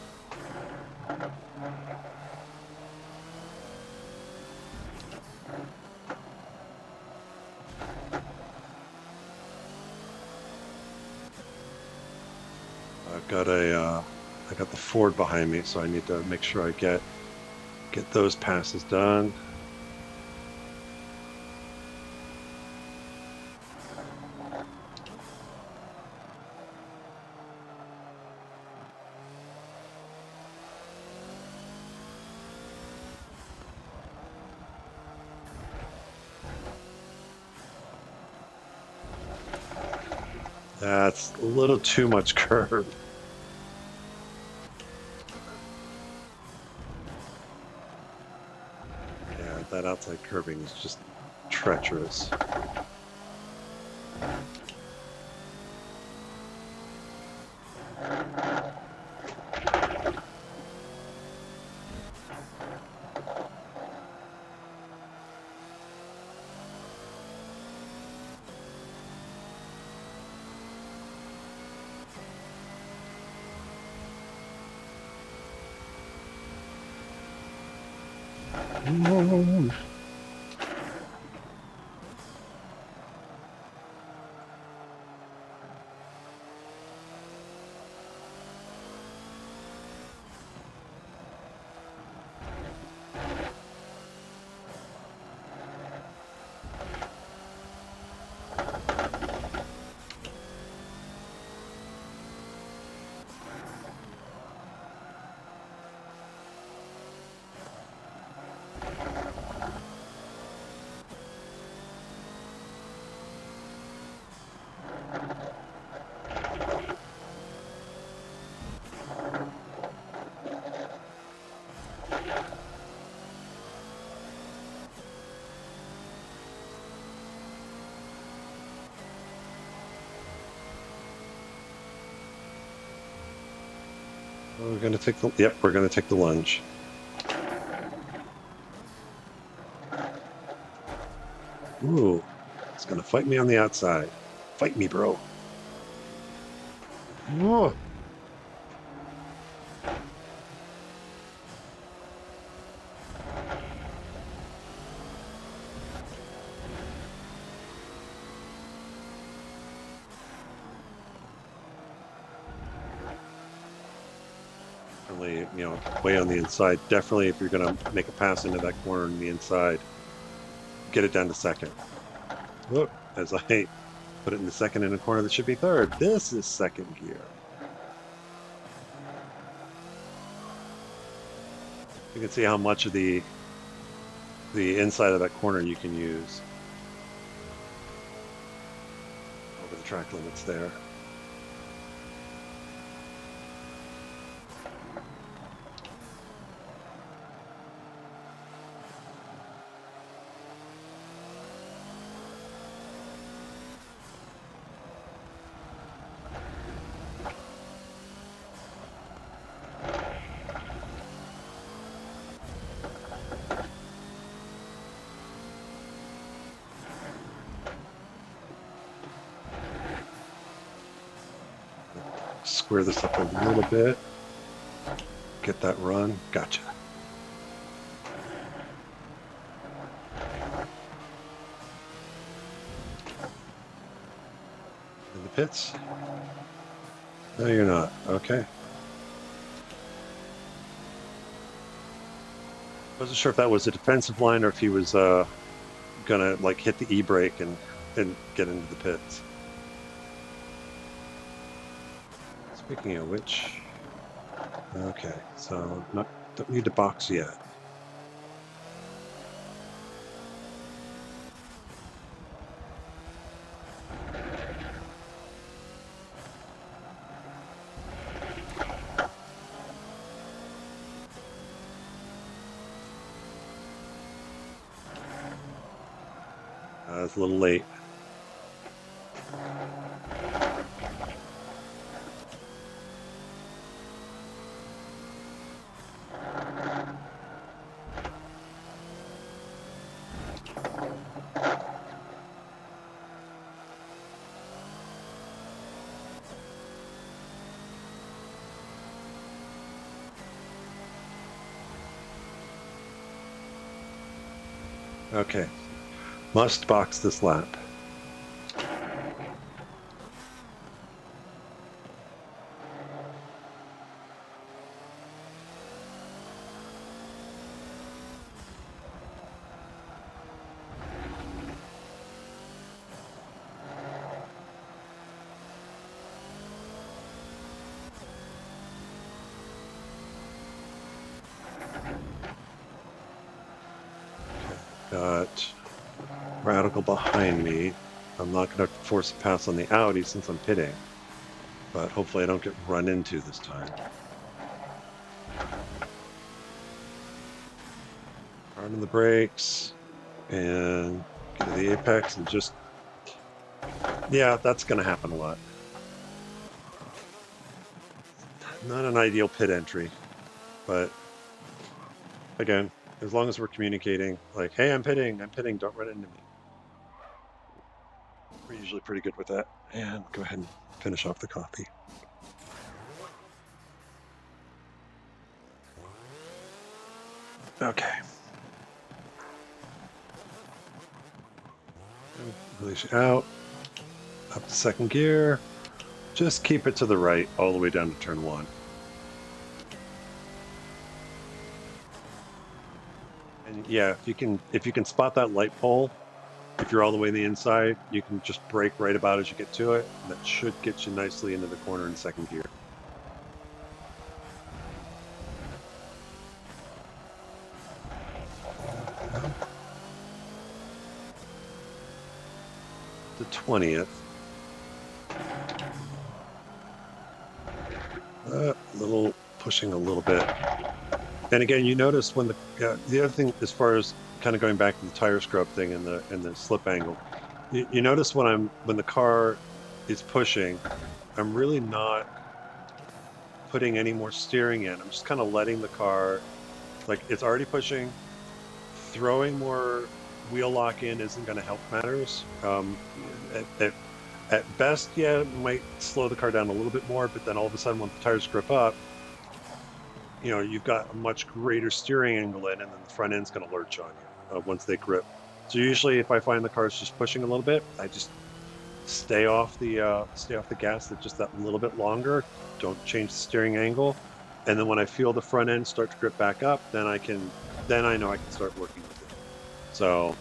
S1: I got the Ford behind me, so I need to make sure I get those passes done. That's a little too much curve. Yeah, that outside curving is just treacherous. We're going to take we're going to take the lunge. Ooh, it's going to fight me on the outside. Fight me, bro. Oh. Definitely, you know, way on the inside. Definitely, if you're going to make a pass into that corner on the inside, get it down to second. Look, as I put it in the second in a corner that should be third. This is second gear. You can see how much of the inside of that corner you can use over the track limits there. Square this up a little bit. Get that run. Gotcha. In the pits? No, you're not. Okay. Wasn't sure if that was a defensive line or if he was gonna like hit the e-brake and get into the pits. Speaking of which, okay, so don't need to box yet. It's a little late. Okay, must box this lap. Got Radical behind me. I'm not going to force a pass on the Audi since I'm pitting, but hopefully I don't get run into this time. Hard on the brakes and get to the apex and just, yeah, that's going to happen a lot. Not an ideal pit entry, but again, as long as we're communicating, like, hey, I'm pitting, don't run into me. We're usually pretty good with that. And go ahead and finish off the coffee. Okay. Release you out. Up to second gear. Just keep it to the right all the way down to turn one. And yeah, if you can spot that light pole, if you're all the way on the inside, you can just brake right about as you get to it. And that should get you nicely into the corner in second gear. The 20th. Little pushing a little bit. And again, you notice when the other thing, as far as kind of going back to the tire scrub thing and the slip angle, you notice when the car is pushing, I'm really not putting any more steering in. I'm just kind of letting the car, like, it's already pushing. Throwing more wheel lock in isn't going to help matters. At best, yeah, it might slow the car down a little bit more, but then all of a sudden, when the tires grip up, you know, you've got a much greater steering angle in, and then the front end's going to lurch on you once they grip. So usually, if I find the car's just pushing a little bit, I just stay off the gas just that little bit longer. Don't change the steering angle, And then when I feel the front end start to grip back up, then I know I can start working with it. So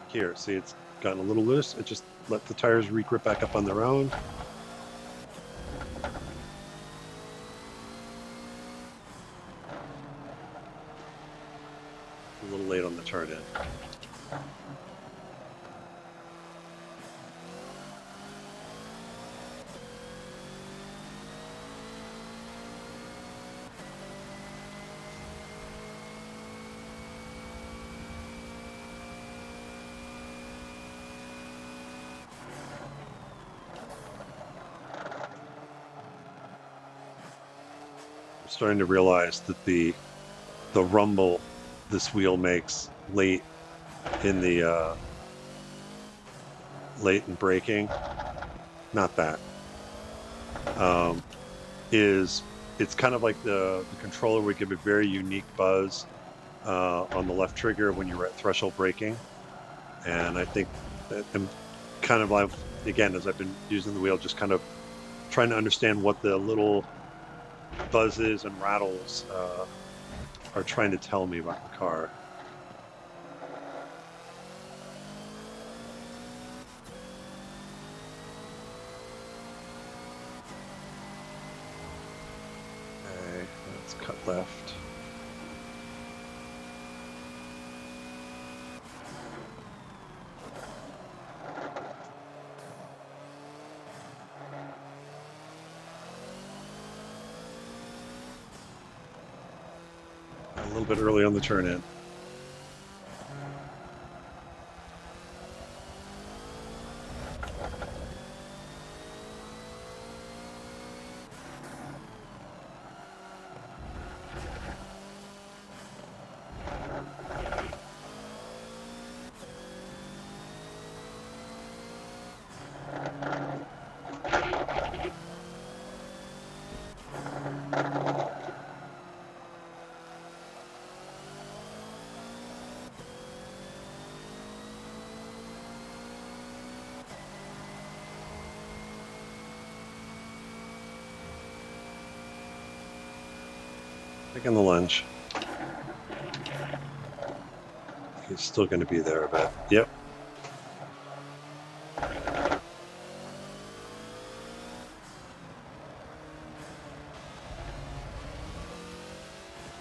S1: here, see, it's gotten a little loose. It just let the tires re-grip back up on their own. A little late on the turn in. I'm starting to realize that the rumble this wheel makes late in the late in braking, not that, is it's kind of like the controller would give a very unique buzz on the left trigger when you're at threshold braking. And I think that I'm kind of like, again, as I've been using the wheel, just kind of trying to understand what the little buzzes and rattles are trying to tell me about the car. Okay, let's cut left. A little bit early on the turn in. Taking the lunge. He's still going to be there a bit. Yep.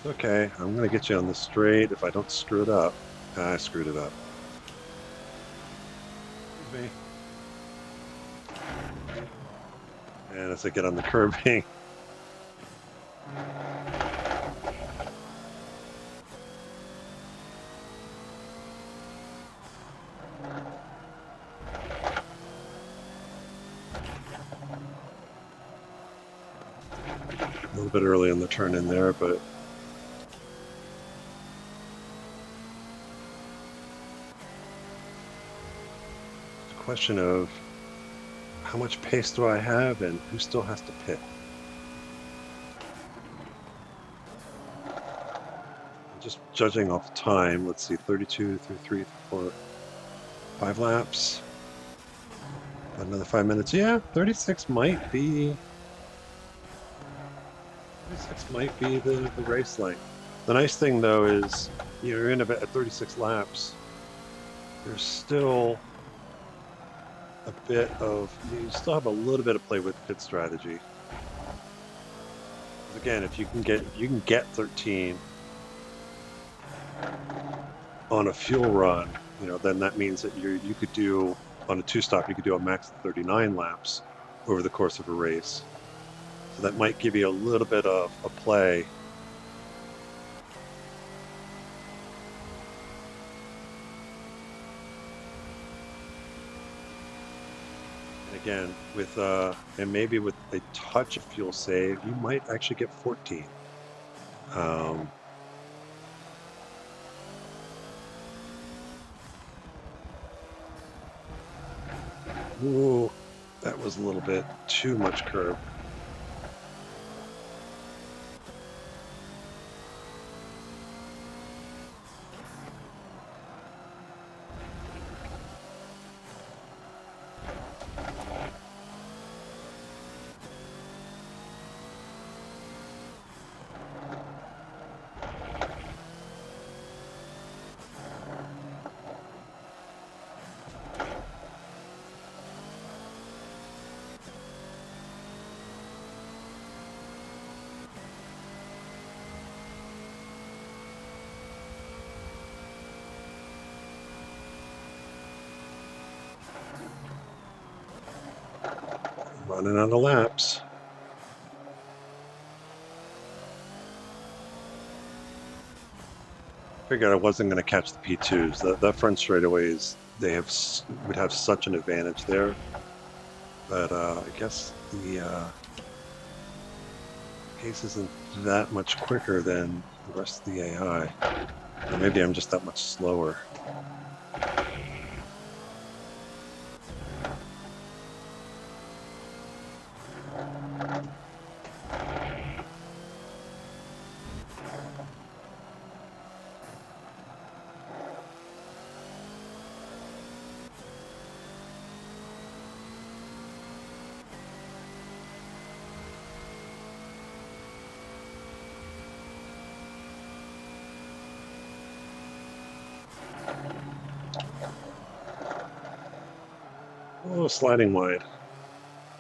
S1: Okay, I'm going to get you on the straight if I don't screw it up. I screwed it up. Excuse me. And as I get on the curbing, a little bit early on the turn in there, but it's a question of how much pace do I have and who still has to pit. Just judging off time, let's see, 32 through 3, 4, 5 laps. Another 5 minutes. Yeah, 36 might be the race length. The nice thing though is you're in about at 36 laps. There's still a bit of, you still have a little bit of play with pit strategy. Again, if you can get 13 on a fuel run, you know, then that means that you could do on a 2-stop, you could do a max of 39 laps over the course of a race. So that might give you a little bit of a play. And again, with and maybe with a touch of fuel save, you might actually get 14. Ooh, that was a little bit too much curb. Running out of laps. Figured I wasn't going to catch the P2s. That front straightaways, would have such an advantage there. But I guess the pace isn't that much quicker than the rest of the AI. Or maybe I'm just that much slower. Oh, sliding wide.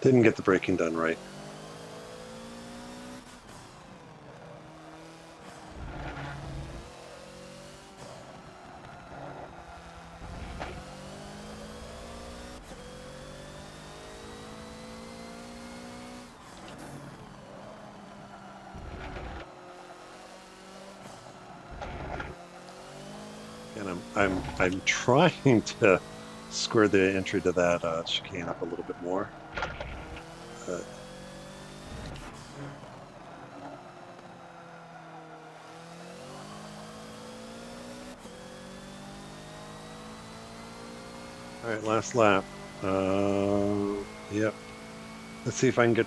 S1: Didn't get the braking done right. And I'm trying to square the entry to that chicane up a little bit more. All right, last lap. Yep. Let's see if I can get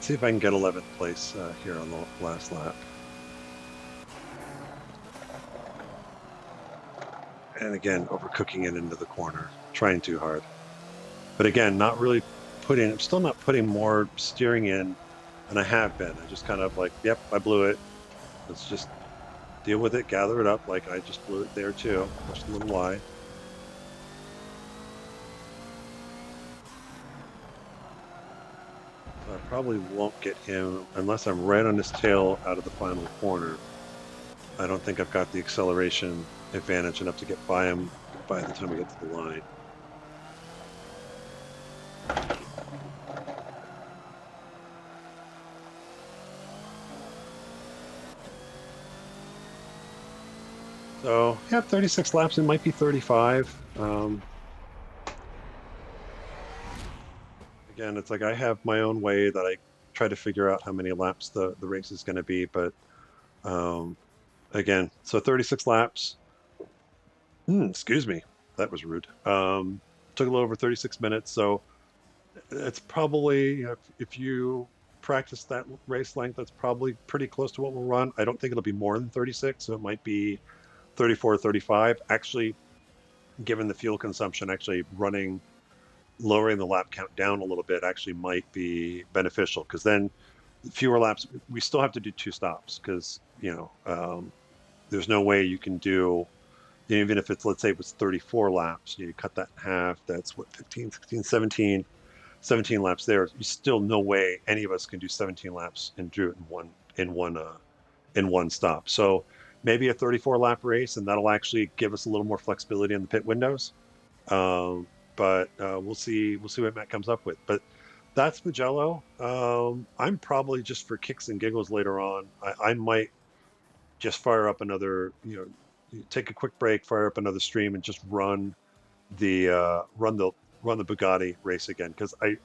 S1: 11th place here on the last lap. And again, overcooking it into the corner, trying too hard. But again, I'm still not putting more steering in than I have been. I just kind of like, yep, I blew it. Let's just deal with it, gather it up. Like I just blew it there too. Pushed a little wide. So I probably won't get him unless I'm right on his tail out of the final corner. I don't think I've got the acceleration advantage enough to get by him by the time we get to the line. So yeah, 36 laps. It might be 35. Again, it's like I have my own way that I try to figure out how many laps the race is going to be. But again, so 36 laps. Excuse me, that was rude. Took a little over 36 minutes. So it's probably, if you practice that race length, that's probably pretty close to what we'll run. I don't think it'll be more than 36. So it might be 34, 35. Actually, given the fuel consumption, actually lowering the lap count down a little bit actually might be beneficial, because then fewer laps, we still have to do 2 stops, because there's no way you can do, even if it's, let's say it was 34 laps, you cut that in half, that's what, 15, 16, 17 laps there. You still, no way any of us can do 17 laps and do it in one stop. So maybe a 34 lap race, and that'll actually give us a little more flexibility in the pit windows. But we'll see what Matt comes up with. But that's Mugello. I'm probably, just for kicks and giggles later on, I might just fire up another, take a quick break, fire up another stream, and just run the Bugatti race again, because I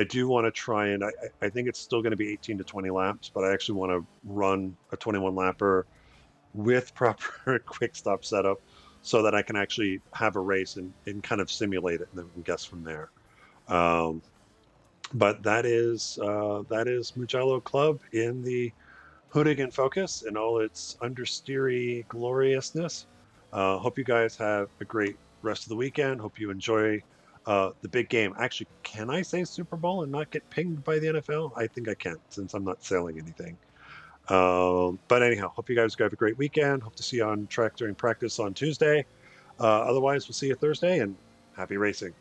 S1: do want to try, and I think it's still going to be 18 to 20 laps, but I actually want to run a 21 lapper with proper quick stop setup, so that I can actually have a race and kind of simulate it, and then we can guess from there. But that is Mugello Club in the Hoonigan Focus in all its understeery gloriousness. Hope you guys have a great rest of the weekend. Hope you enjoy the big game. Actually, can I say Super Bowl and not get pinged by the NFL? I think I can, since I'm not selling anything. But anyhow, hope you guys have a great weekend. Hope to see you on track during practice on Tuesday. Otherwise, we'll see you Thursday, and happy racing.